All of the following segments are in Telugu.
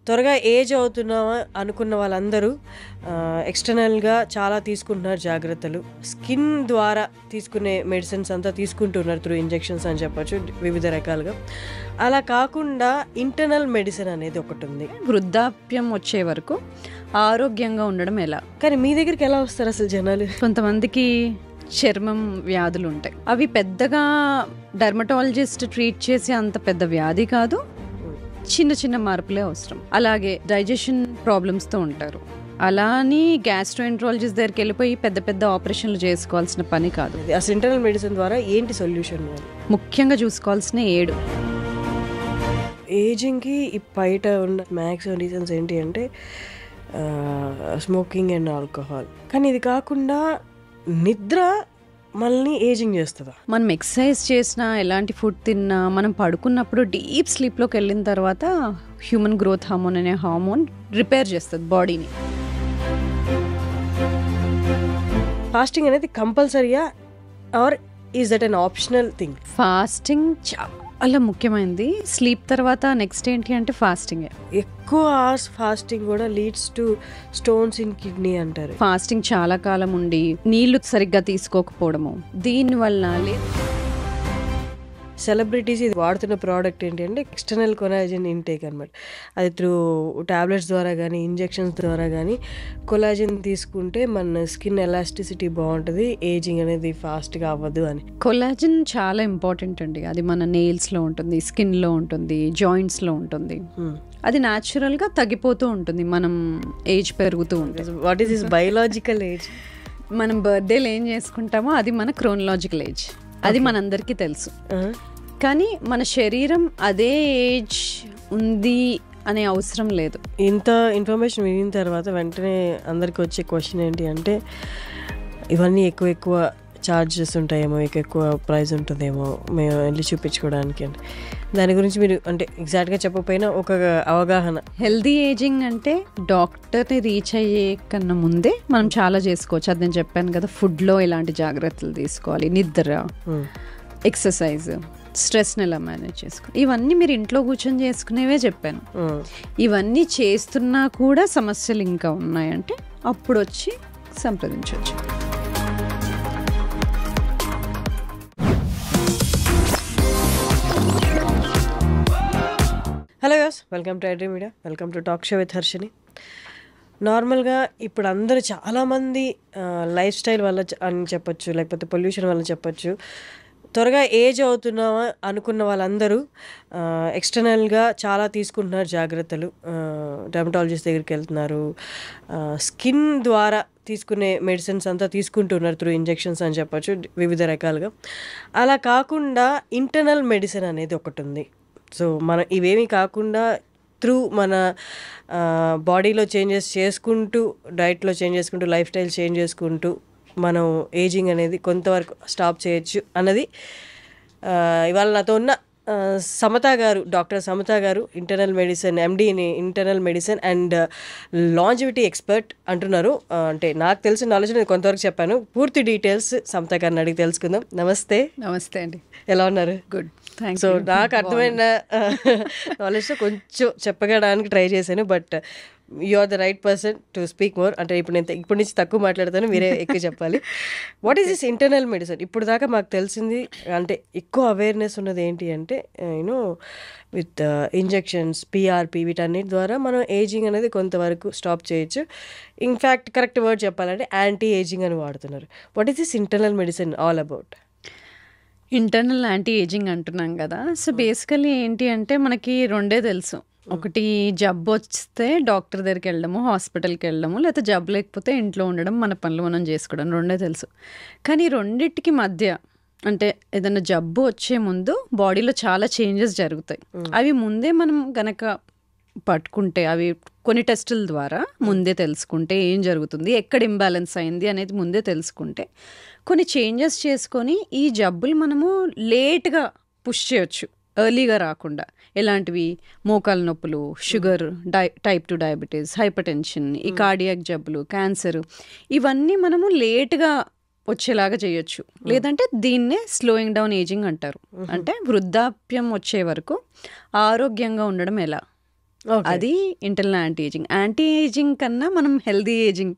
త్వరగా ఏజ్ అవుతున్నామా అనుకున్న వాళ్ళందరూ ఎక్స్టర్నల్గా చాలా తీసుకుంటున్నారు జాగ్రత్తలు. స్కిన్ ద్వారా తీసుకునే మెడిసిన్స్ అంతా తీసుకుంటున్నారు త్రూ ఇంజెక్షన్స్ అని చెప్పచ్చు వివిధ రకాలుగా. అలా కాకుండా ఇంటర్నల్ మెడిసిన్ అనేది ఒకటి ఉంది. వృద్ధాప్యం వచ్చే వరకు ఆరోగ్యంగా ఉండడం ఎలా? కానీ మీ దగ్గరికి ఎలా వస్తారు అసలు జనాలు? కొంతమందికి చర్మం వ్యాధులు ఉంటాయి. అవి పెద్దగా డర్మటాలజిస్ట్ ట్రీట్ చేసే అంత పెద్ద వ్యాధి కాదు, చిన్న చిన్న మార్పులే అవసరం. అలాగే డైజెషన్ ప్రాబ్లమ్స్తో ఉంటారు. అలా అని గ్యాస్ట్రోఎంట్రాలజిస్ట్ దగ్గరికి వెళ్ళిపోయి పెద్ద పెద్ద ఆపరేషన్లు చేసుకోవాల్సిన పని కాదు. అసలు ఇంటర్నల్ మెడిసిన్ ద్వారా ఏంటి సొల్యూషన్? ముఖ్యంగా చూసుకోవాల్సిన 7 ఏజింగ్కి బయట ఉన్న మ్యాక్సిమం రీజన్స్ ఏంటి అంటే స్మోకింగ్ అండ్ ఆల్కహాల్. కానీ ఇది కాకుండా నిద్ర మనల్ని ఏజింగ్ చేస్తుందా? మనం ఎక్సర్సైజ్ చేసినా, ఎలాంటి ఫుడ్ తిన్నా, మనం పడుకున్నప్పుడు డీప్ స్లీప్లోకి వెళ్ళిన తర్వాత హ్యూమన్ గ్రోత్ హార్మోన్ అనే హార్మోన్ రిపేర్ చేస్తుంది బాడీని. ఫాస్టింగ్ అనేది కంపల్సరీయా or is that an optional thing? Fasting చాలా ముఖ్యమైనది. స్లీప్ తర్వాత నెక్స్ట్ ఏంటి అంటే ఫాస్టింగ్. ఎక్కువ అవర్స్ ఫాస్టింగ్ కూడా leads to stones in kidney అంటారు. ఫాస్టింగ్ చాలా కాలం ఉండి నీళ్లు సరిగ్గా తీసుకోకపోవడము, దీనివల్ల సెలబ్రిటీస్ ఇది వాడుతున్న ప్రోడక్ట్ ఏంటి అంటే ఎక్స్టర్నల్ కొలాజన్ ఇంటేక్ అనమాట. అది త్రూ టాబ్లెట్స్ ద్వారా కానీ ఇంజెక్షన్స్ ద్వారా కానీ కొలాజన్ తీసుకుంటే మన స్కిన్ ఎలాస్టిసిటీ బాగుంటుంది, ఏజింగ్ అనేది ఫాస్ట్గా అవ్వదు అని. కొలాజన్ చాలా ఇంపార్టెంట్ అండి. అది మన నెయిల్స్లో ఉంటుంది, స్కిన్లో ఉంటుంది, జాయింట్స్లో ఉంటుంది. అది న్యాచురల్గా తగ్గిపోతూ ఉంటుంది మనం ఏజ్ పెరుగుతూ ఉంటుంది. What is this biological age? మనం బర్త్డేలు ఏం చేసుకుంటామో అది మన క్రోనలాజికల్ ఏజ్. అది మనందరికీ తెలుసు. కానీ మన శరీరం అదే ఏజ్ ఉంది అనే అవసరం లేదు. ఇంత ఇన్ఫర్మేషన్ వినిన తర్వాత వెంటనే అందరికి వచ్చే క్వశ్చన్ ఏంటి అంటే ఇవన్నీ ఎక్కువ ఛార్జెస్ ఉంటాయేమో, ఎక్కువ ప్రైస్ ఉంటుందేమో మేము వెళ్ళి చూపించుకోవడానికి అంటే దాని గురించి మీరు అంటే ఎగ్జాక్ట్గా చెప్పకపోయినా ఒక అవగాహన. హెల్దీ ఏజింగ్ అంటే డాక్టర్ని రీచ్ అయ్యే కన్నా ముందే మనం చాలా చేసుకోవచ్చు. అది నేను చెప్పాను కదా, ఫుడ్లో ఎలాంటి జాగ్రత్తలు తీసుకోవాలి, నిద్ర, ఎక్సర్సైజ్, స్ట్రెస్ని ఎలా మేనేజ్ చేసుకోవాలి, ఇవన్నీ మీరు ఇంట్లో కూర్చొని చేసుకునేవే చెప్పాను. ఇవన్నీ చేస్తున్నా కూడా సమస్యలు ఇంకా ఉన్నాయంటే అప్పుడు వచ్చి సంప్రదించవచ్చు. Hello guys, welcome to iDream media, welcome to talk show with Harshini. నార్మల్గా ఇప్పుడు అందరూ చాలామంది లైఫ్ స్టైల్ వల్ల అని చెప్పచ్చు, లేకపోతే పొల్యూషన్ వల్ల చెప్పచ్చు, త్వరగా ఏజ్ అవుతున్నామా అనుకున్న వాళ్ళందరూ ఎక్స్టర్నల్గా చాలా తీసుకుంటున్నారు జాగ్రత్తలు. డర్మటాలజిస్ట్ దగ్గరికి వెళ్తున్నారు, స్కిన్ ద్వారా తీసుకునే మెడిసిన్స్ అంతా తీసుకుంటున్నారు త్రూ ఇంజెక్షన్స్ అని చెప్పచ్చు వివిధ రకాలుగా. అలా కాకుండా ఇంటర్నల్ మెడిసిన్ అనేది ఒకటి ఉంది. సో మనం ఇవేమీ కాకుండా త్రూ మన బాడీలో చేంజెస్ చేసుకుంటూ, డైట్లో చేంజ్ చేసుకుంటూ, లైఫ్ స్టైల్ చేంజ్ చేసుకుంటూ మనం ఏజింగ్ అనేది కొంతవరకు స్టాప్ చేయొచ్చు అన్నది ఇవాళ నాతో ఉన్న సమత గారు, డాక్టర్ సమత గారు, internal medicine MD in internal medicine and longevity expert అంటున్నారు. అంటే నాకు తెలిసిన నాలెడ్జ్ నేను కొంతవరకు చెప్పాను. పూర్తి డీటెయిల్స్ సమత గారిని అడిగి తెలుసుకుందాం. నమస్తే. నమస్తే అండి, ఎలా ఉన్నారు? గుడ్. సో నాకు అర్థమైన నాలెడ్జ్తో కొంచెం చెప్పగడానికి ట్రై చేశాను, but you are the right person to speak more. అంటే ఇప్పటి నుంచి తక్కువ మాట్లాడతాను, మీరే ఎక్కువ చెప్పాలి. What is this internal medicine? ఇప్పుడు దాకా మాకు తెలిసింది అంటే ఎక్కువ అవేర్నెస్ ఉన్నది ఏంటి అంటే యూనో విత్ ఇంజెక్షన్స్, పిఆర్పి, వీటన్నిటి ద్వారా మనం ఏజింగ్ అనేది కొంతవరకు స్టాప్ చేయొచ్చు. ఇన్ఫ్యాక్ట్ కరెక్ట్ వర్డ్ చెప్పాలంటే యాంటీ ఏజింగ్ అని వాడుతున్నారు. What is this internal medicine all about? Internal anti ageing అంటున్నాం కదా. సో బేసికలీ ఏంటి అంటే మనకి రెండే తెలుసు. ఒకటి జబ్బు వస్తే డాక్టర్ దగ్గరికి వెళ్ళడము, హాస్పిటల్కి వెళ్ళడము, లేకపోతే జబ్బు లేకపోతే ఇంట్లో ఉండడం, మన పనులు మనం చేసుకోవడం, రెండే తెలుసు. కానీ రెండిటికి మధ్య అంటే ఏదైనా జబ్బు వచ్చే ముందు బాడీలో చాలా చేంజెస్ జరుగుతాయి. అవి ముందే మనం గనక పట్టుకుంటే, అవి కొన్ని టెస్టుల ద్వారా ముందే తెలుసుకుంటే ఏం జరుగుతుంది, ఎక్కడ ఇంబ్యాలెన్స్ అయింది అనేది ముందే తెలుసుకుంటే కొన్ని చేంజెస్ చేసుకొని ఈ జబ్బులు మనము లేట్గా పుష్ చేయొచ్చు, ఎర్లీగా రాకుండా. ఎలాంటివి? మోకాల నొప్పులు, sugar, type 2 diabetes, hyper tension, ఈ కార్డియాక్ జబ్బులు, క్యాన్సర్, ఇవన్నీ మనము లేట్గా వచ్చేలాగా చేయొచ్చు. లేదంటే దీన్నే స్లోయింగ్ డౌన్ ఏజింగ్ అంటారు. అంటే వృద్ధాప్యం వచ్చే వరకు ఆరోగ్యంగా ఉండడం ఎలా, ఓకే. అది internal anti ageing. Anti ageing కన్నా మనం హెల్దీ ఏజింగ్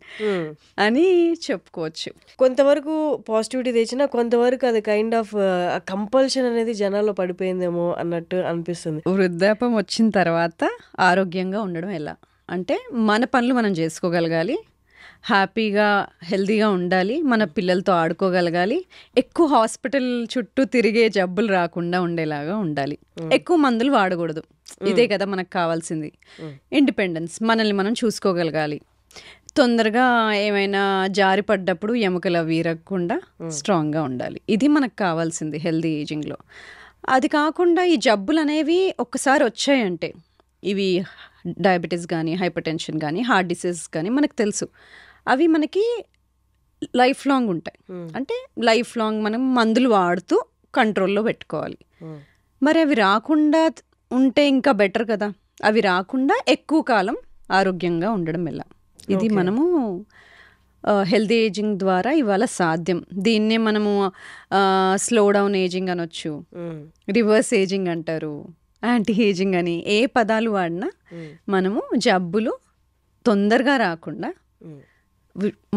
అని చెప్పుకోవచ్చు. కొంతవరకు పాజిటివిటీ తెచ్చినా కొంతవరకు అది కైండ్ ఆఫ్ కంపల్షన్ అనేది జనాల్లో పడిపోయిందేమో అన్నట్టు అనిపిస్తుంది. వృద్ధాప్యం వచ్చిన తర్వాత ఆరోగ్యంగా ఉండడం ఎలా అంటే మన పనులు మనం చేసుకోగలగాలి, హ్యాపీగా హెల్దీగా ఉండాలి, మన పిల్లలతో ఆడుకోగలగాలి, ఎక్కువ హాస్పిటల్ చుట్టూ తిరిగే జబ్బులు రాకుండా ఉండేలాగా ఉండాలి, ఎక్కువ మందులు వాడకూడదు. ఇదే కదా మనకు కావాల్సింది. ఇండిపెండెన్స్, మనల్ని మనం చూసుకోగలగాలి, తొందరగా ఏమైనా జారి పడ్డప్పుడు ఎముకలు వీరకుండా స్ట్రాంగ్గా ఉండాలి. ఇది మనకు కావాల్సింది హెల్దీ ఏజింగ్లో. అది కాకుండా ఈ జబ్బులు అనేవి ఒక్కసారి వచ్చాయంటే, ఇవి డయాబెటీస్ కానీ, హైపర్ టెన్షన్ కానీ, హార్ట్ డిసీజ్ కానీ మనకు తెలుసు, అవి మనకి లైఫ్ లాంగ్ ఉంటాయి. అంటే లైఫ్ లాంగ్ మనం మందులు వాడుతూ కంట్రోల్లో పెట్టుకోవాలి. మరి అవి రాకుండా ఉంటే ఇంకా బెటర్ కదా. అవి రాకుండా ఎక్కువ కాలం ఆరోగ్యంగా ఉండడం ఎలా, ఇది మనము హెల్దీ ఏజింగ్ ద్వారా ఇవాళ సాధ్యం. దీన్నే మనము స్లో డౌన్ ఏజింగ్ అనొచ్చు, రివర్స్ ఏజింగ్ అంటారు, యాంటీ ఏజింగ్ అని. ఏ పదాలు వాడినా మనము జబ్బులు తొందరగా రాకుండా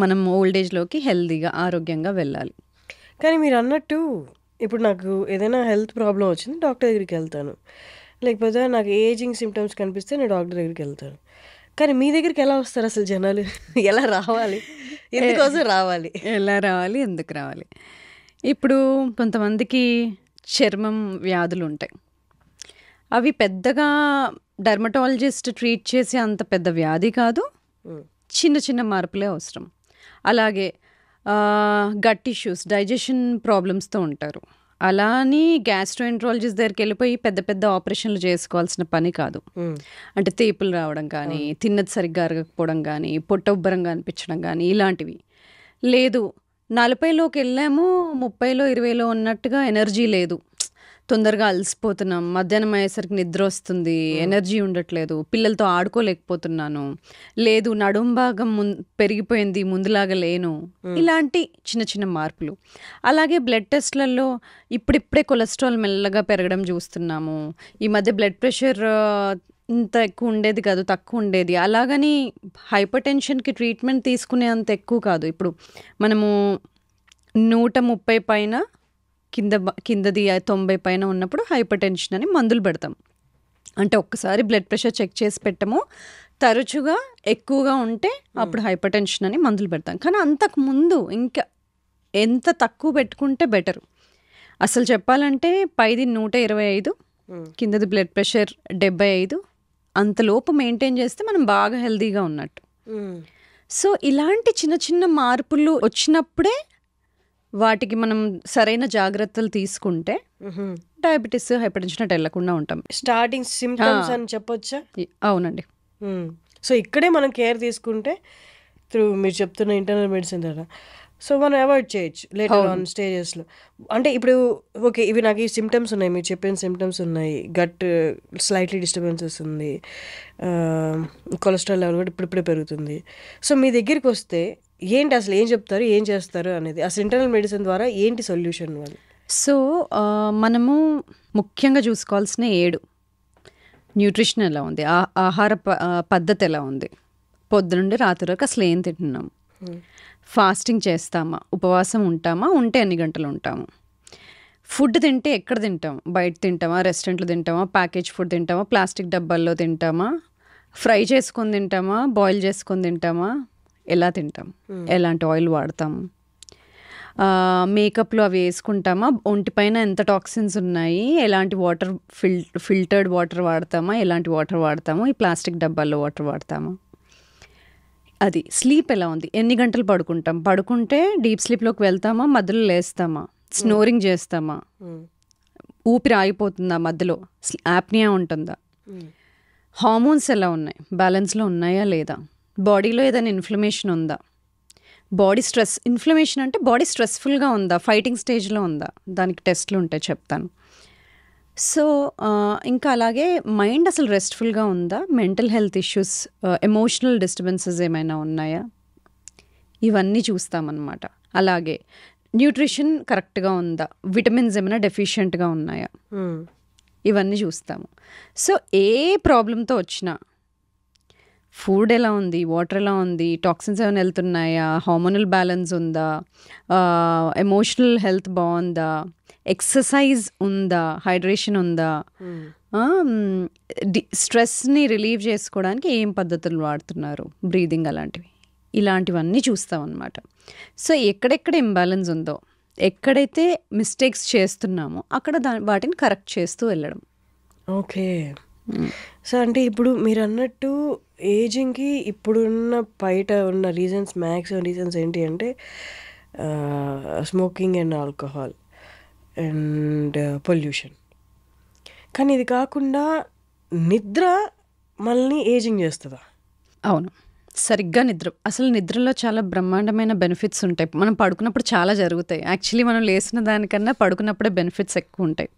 మనం ఓల్డ్ ఏజ్లోకి హెల్దీగా ఆరోగ్యంగా వెళ్ళాలి. కానీ మీరు అన్నట్టు ఇప్పుడు నాకు ఏదైనా హెల్త్ ప్రాబ్లం వచ్చింది, డాక్టర్ దగ్గరికి వెళ్తాను. లేకపోతే నాకు ఏజింగ్ సిమ్టమ్స్ కనిపిస్తే నేను డాక్టర్ దగ్గరికి వెళ్తాను. కానీ మీ దగ్గరికి ఎలా వస్తారు అసలు జనాలు? ఎలా రావాలి, ఎందుకోసం రావాలి, ఎలా రావాలి, ఎందుకు రావాలి? ఇప్పుడు కొంతమందికి చర్మం వ్యాధులు ఉంటాయి. అవి పెద్దగా డర్మటాలజిస్ట్ ట్రీట్ చేసే అంత పెద్ద వ్యాధి కాదు, చిన్న చిన్న మార్పులే అవసరం. అలాగే గట్ ఇష్యూస్, డైజెషన్ ప్రాబ్లమ్స్తో ఉంటారు. అలా అని గ్యాస్ట్రోఎంట్రాలజిస్ట్ దగ్గరికి వెళ్ళిపోయి పెద్ద పెద్ద ఆపరేషన్లు చేసుకోవాల్సిన పని కాదు. అంటే తేపులు రావడం కానీ, తిన్నది సరిగ్గా అరగకపోవడం కానీ, పొట్ట ఉబ్బరంగా అనిపించడం కానీ, ఇలాంటివి. లేదు 40లోకి వెళ్ళాము, 30లో 20లో ఉన్నట్టుగా ఎనర్జీ లేదు, తొందరగా అలసిపోతున్నాం, మధ్యాహ్నం అయ్యేసరికి నిద్ర వస్తుంది, ఎనర్జీ ఉండట్లేదు, పిల్లలతో ఆడుకోలేకపోతున్నాను, లేదు నడుం భాగం పెరిగిపోయింది, ముందులాగా లేను, ఇలాంటి చిన్న చిన్న మార్పులు. అలాగే బ్లడ్ టెస్ట్లలో ఇప్పుడిప్పుడే కొలెస్ట్రాల్ మెల్లగా పెరగడం చూస్తున్నాము. ఈ మధ్య బ్లడ్ ప్రెషర్ ఇంత ఎక్కువ ఉండేది కాదు, తక్కువ ఉండేది. అలాగని హైపర్ టెన్షన్కి ట్రీట్మెంట్ తీసుకునే అంత ఎక్కువ కాదు. ఇప్పుడు మనము 130 పైన కిందది 90 పైన ఉన్నప్పుడు హైపర్ టెన్షన్ అని మందులు పెడతాం. అంటే ఒక్కసారి బ్లడ్ ప్రెషర్ చెక్ చేసి పెట్టము, తరచుగా ఎక్కువగా ఉంటే అప్పుడు హైపర్ టెన్షన్ అని మందులు పెడతాం. కానీ అంతకు ముందు ఇంకా ఎంత తక్కువ పెట్టుకుంటే బెటర్. అసలు చెప్పాలంటే పైది 125, కిందది బ్లడ్ ప్రెషర్ 75, అంతలోపు మెయింటైన్ చేస్తే మనం బాగా హెల్తీగా ఉన్నట్టు. సో ఇలాంటి చిన్న చిన్న మార్పులు వచ్చినప్పుడే వాటికి మనం సరైన జాగ్రత్తలు తీసుకుంటే డయాబెటీస్, హైపర్ టెన్షన్ అటు వెళ్లకుండా ఉంటాం. స్టార్టింగ్ సిమ్టమ్స్ అని చెప్పొచ్చా? అవునండి. సో ఇక్కడే మనం కేర్ తీసుకుంటే త్రూ మీరు చెప్తున్న ఇంటర్నల్ మెడిసిన్ ద్వారా సో మనం అవాయిడ్ చేయొచ్చు లేటర్ ఆన్ స్టేజెస్లో. అంటే ఇప్పుడు ఓకే, ఇవి నాకు ఈ సిమ్టమ్స్ ఉన్నాయి, మీరు చెప్పిన సిమ్టమ్స్ ఉన్నాయి, గట్ స్లైట్లీ డిస్టర్బెన్సెస్ ఉంది, కొలెస్ట్రాల్ లెవెల్ కూడా ఇప్పుడిప్పుడే పెరుగుతుంది. సో మీ దగ్గరికి వస్తే ఏంటి అసలు ఏం చెప్తారు, ఏం చేస్తారు అనేది, అసలు ఇంటర్నల్ మెడిసిన్ ద్వారా ఏంటి సొల్యూషన్ వాళ్ళు? సో మనము ముఖ్యంగా చూసుకోవాల్సిన 7 న్యూట్రిషన్ ఎలా ఉంది, ఆహార పద్ధతి ఎలా ఉంది, పొద్దునుండి రాత్రి వరకు అసలు ఏం తింటున్నాం, ఫాస్టింగ్ చేస్తామా, ఉపవాసం ఉంటామా, ఉంటే ఎన్ని గంటలు ఉంటాము, ఫుడ్ తింటే ఎక్కడ తింటాం, బయట తింటామా, రెస్టారెంట్లో తింటామా, ప్యాకేజ్ ఫుడ్ తింటామా, ప్లాస్టిక్ డబ్బాల్లో తింటామా, ఫ్రై చేసుకొని తింటామా, బాయిల్ చేసుకొని తింటామా, ఎలా తింటాం, ఎలాంటి ఆయిల్ వాడతాము, మేకప్లో అవి వేసుకుంటామా, ఒంటిపైన ఎంత టాక్సిన్స్ ఉన్నాయి, ఎలాంటి వాటర్ ఫిల్టర్డ్ వాటర్ వాడతామా, ఎలాంటి వాటర్ వాడతాము, ఈ ప్లాస్టిక్ డబ్బాల్లో వాటర్ వాడతామా, అది స్లీప్ ఎలా ఉంది, ఎన్ని గంటలు పడుకుంటాం, పడుకుంటే డీప్ స్లీప్లోకి వెళ్తామా, మధ్యలో లేస్తామా, స్నోరింగ్ చేస్తామా, ఊపిరి ఆగిపోతుందా మధ్యలో, యాప్నియా ఉంటుందా, హార్మోన్స్ ఎలా ఉన్నాయి, బ్యాలెన్స్లో ఉన్నాయా లేదా, బాడీలో ఏదైనా ఇన్ఫ్లమేషన్ ఉందా, బాడీ స్ట్రెస్, ఇన్ఫ్లమేషన్ అంటే బాడీ స్ట్రెస్ఫుల్గా ఉందా, ఫైటింగ్ స్టేజ్లో ఉందా, దానికి టెస్ట్లు ఉంటాయి చెప్తాను. సో ఇంకా అలాగే మైండ్ అసలు రెస్ట్ఫుల్గా ఉందా, mental health issues, emotional disturbances ఏమైనా ఉన్నాయా, ఇవన్నీ చూస్తామన్నమాట. అలాగే న్యూట్రిషన్ కరెక్ట్గా ఉందా, విటమిన్స్ ఏమైనా డెఫిషియెంట్గా ఉన్నాయా, ఇవన్నీ చూస్తాము. సో ఏ ప్రాబ్లంతో వచ్చినా ఫుడ్ ఎలా ఉంది, వాటర్ ఎలా ఉంది, టాక్సిన్స్ ఏమైనా వెళ్తున్నాయా, హార్మోనల్ బ్యాలెన్స్ ఉందా, ఎమోషనల్ హెల్త్ బాగుందా, ఎక్సర్సైజ్ ఉందా, హైడ్రేషన్ ఉందా, స్ట్రెస్ని రిలీవ్ చేసుకోవడానికి ఏం పద్ధతులు వాడుతున్నారు, బ్రీదింగ్ అలాంటివి, ఇలాంటివన్నీ చూస్తాం అన్నమాట. సో ఎక్కడెక్కడ ఇంబ్యాలెన్స్ ఉందో, ఎక్కడైతే మిస్టేక్స్ చేస్తున్నామో అక్కడ వాటిని కరెక్ట్ చేస్తూ వెళ్ళడం. ఓకే. సో అంటే ఇప్పుడు మీరు అన్నట్టు ఏజింగ్కి ఇప్పుడున్న బయట ఉన్న రీజన్స్, మ్యాక్సిమం రీజన్స్ ఏంటి అంటే smoking and alcohol and pollution. కానీ ఇది కాకుండా నిద్ర మనల్ని ఏజింగ్ చేస్తుందా? అవును, సరిగ్గా నిద్ర. అసలు నిద్రలో చాలా బ్రహ్మాండమైన బెనిఫిట్స్ ఉంటాయి. మనం పడుకున్నప్పుడు చాలా జరుగుతాయి. యాక్చువల్లీ మనం లేచిన దానికన్నా పడుకున్నప్పుడే బెనిఫిట్స్ ఎక్కువ ఉంటాయి.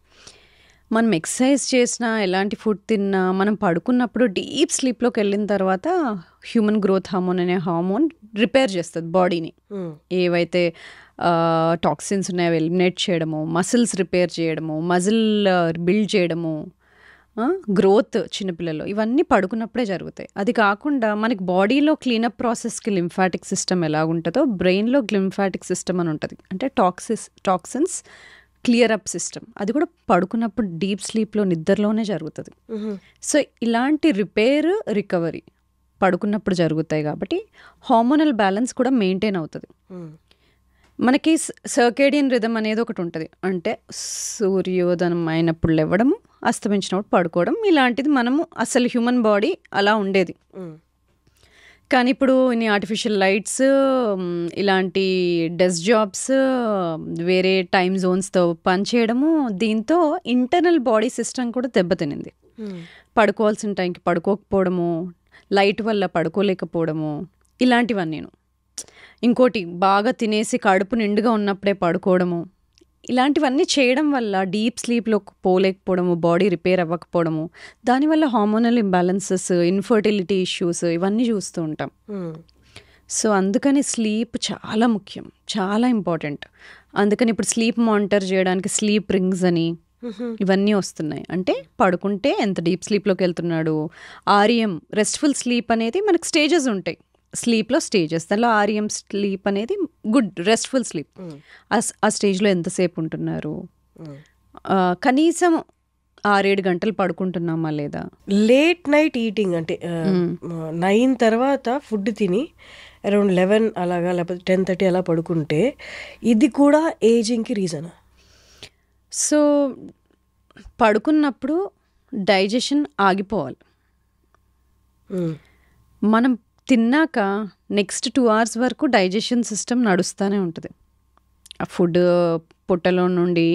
మనం ఎక్సర్సైజ్ చేసినా, ఎలాంటి ఫుడ్ తిన్నా, మనం పడుకున్నప్పుడు డీప్ స్లీప్లోకి వెళ్ళిన తర్వాత హ్యూమన్ గ్రోత్ హార్మోన్ అనే హార్మోన్ రిపేర్ చేస్తుంది బాడీని. ఏవైతే టాక్సిన్స్ ఉన్నాయో ఎలిమినేట్ చేయడము, మసిల్స్ రిపేర్ చేయడము, మజిల్ బిల్డ్ చేయడము, గ్రోత్ చిన్నపిల్లలు, ఇవన్నీ పడుకున్నప్పుడే జరుగుతాయి. అది కాకుండా మనకి బాడీలో క్లీనప్ ప్రాసెస్కి లింఫాటిక్ సిస్టమ్ ఎలాగుంటుందో బ్రెయిన్లో లింఫాటిక్ సిస్టమ్ అని ఉంటుంది. అంటే టాక్సిన్స్ క్లియర్ అప్ సిస్టమ్, అది కూడా పడుకున్నప్పుడు డీప్ స్లీప్లో నిద్రలోనే జరుగుతుంది. సో ఇలాంటి రిపేర్, రికవరీ పడుకున్నప్పుడు జరుగుతాయి కాబట్టి హార్మోనల్ బ్యాలెన్స్ కూడా మెయింటైన్ అవుతుంది. మనకి సర్కేడియన్ రిథమ్ అనేది ఒకటి ఉంటుంది. అంటే సూర్యోదయం అయినప్పుడు లేవడము, అస్తమించినప్పుడు పడుకోవడం, ఇలాంటిది మనము అసలు హ్యూమన్ బాడీ అలా ఉండేది. కానీ ఇప్పుడు ఇన్ని ఆర్టిఫిషియల్ లైట్స్, ఇలాంటి డెస్క్ జాబ్స్, వేరే టైమ్ జోన్స్తో పనిచేయడము, దీంతో ఇంటర్నల్ బాడీ సిస్టమ్ కూడా దెబ్బతినింది. పడుకోవాల్సిన టైంకి పడుకోకపోవడము, లైట్ వల్ల పడుకోలేకపోవడము, ఇలాంటివన్నీ. ఇంకోటి, బాగా తినేసి కడుపు నిండుగా ఉన్నప్పుడే పడుకోవడము, ఇలాంటివన్నీ చేయడం వల్ల డీప్ స్లీప్లో పోలేకపోవడము, బాడీ రిపేర్ అవ్వకపోవడము, దానివల్ల హార్మోనల్ ఇంబ్యాలెన్సెస్, ఇన్ఫర్టిలిటీ ఇష్యూస్, ఇవన్నీ చూస్తూ ఉంటాం. సో అందుకని స్లీప్ చాలా ముఖ్యం, చాలా ఇంపార్టెంట్. అందుకని ఇప్పుడు స్లీప్ మానిటర్ చేయడానికి స్లీప్ రింగ్స్ అని ఇవన్నీ వస్తున్నాయి. అంటే పడుకుంటే ఎంత డీప్ స్లీప్లోకి వెళ్తున్నాడు, ఆర్ఎం రెస్ట్ఫుల్ స్లీప్ అనేది మనకు స్టేజెస్ ఉంటాయి. స్లీప్లో స్టేజెస్, దానిలో ఆర్ఎం స్లీప్ అనేది గుడ్ రెస్ట్ఫుల్ స్లీప్. ఆ స్టేజ్లో ఎంతసేపు ఉంటున్నారు, కనీసం 6-7 గంటలు పడుకుంటున్నామా లేదా. లేట్ నైట్ ఈటింగ్ అంటే 9 తర్వాత ఫుడ్ తిని అరౌండ్ 11 అలాగా, లేకపోతే 10:30 అలా పడుకుంటే ఇది కూడా ఏజింగ్కి రీజనా? సో పడుకున్నప్పుడు డైజెషన్ ఆగిపోవాలి. మనం తిన్నాక నెక్స్ట్ 2 hours వరకు డైజెషన్ సిస్టమ్ నడుస్తూనే ఉంటుంది. ఆ ఫుడ్ పొట్టలో నుండి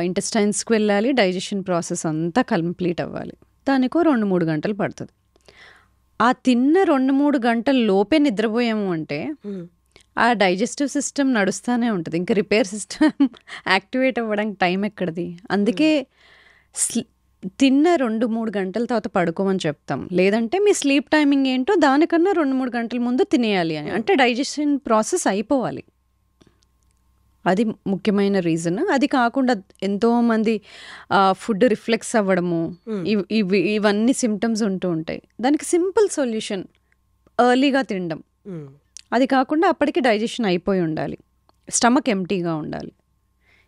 ఇంటెస్టైన్స్కి వెళ్ళాలి, డైజెషన్ ప్రాసెస్ అంతా కంప్లీట్ అవ్వాలి. దానికో 2-3 గంటలు పడుతుంది. ఆ తిన్న 2-3 గంటల లోపే నిద్రపోయాము అంటే ఆ డైజెస్టివ్ సిస్టమ్ నడుస్తూనే ఉంటుంది. ఇంకా రిపేర్ సిస్టమ్ యాక్టివేట్ అవ్వడానికి టైం ఎక్కడిది. అందుకే తిన్న 2-3 గంటల తర్వాత పడుకోమని చెప్తాం. లేదంటే మీ స్లీప్ టైమింగ్ ఏంటో దానికన్నా 2-3 గంటల ముందు తినేయాలి అని. అంటే డైజెషన్ ప్రాసెస్ అయిపోవాలి. అది ముఖ్యమైన రీజన్. అది కాకుండా ఎంతోమంది ఫుడ్ రిఫ్లెక్స్ అవ్వడము, ఇవన్నీ సిమ్టమ్స్ ఉంటూ ఉంటాయి. దానికి సింపుల్ సొల్యూషన్ ఎర్లీగా తినడం. అది కాకుండా అప్పటికి డైజెషన్ అయిపోయి ఉండాలి, స్టమక్ ఎంటీగా ఉండాలి.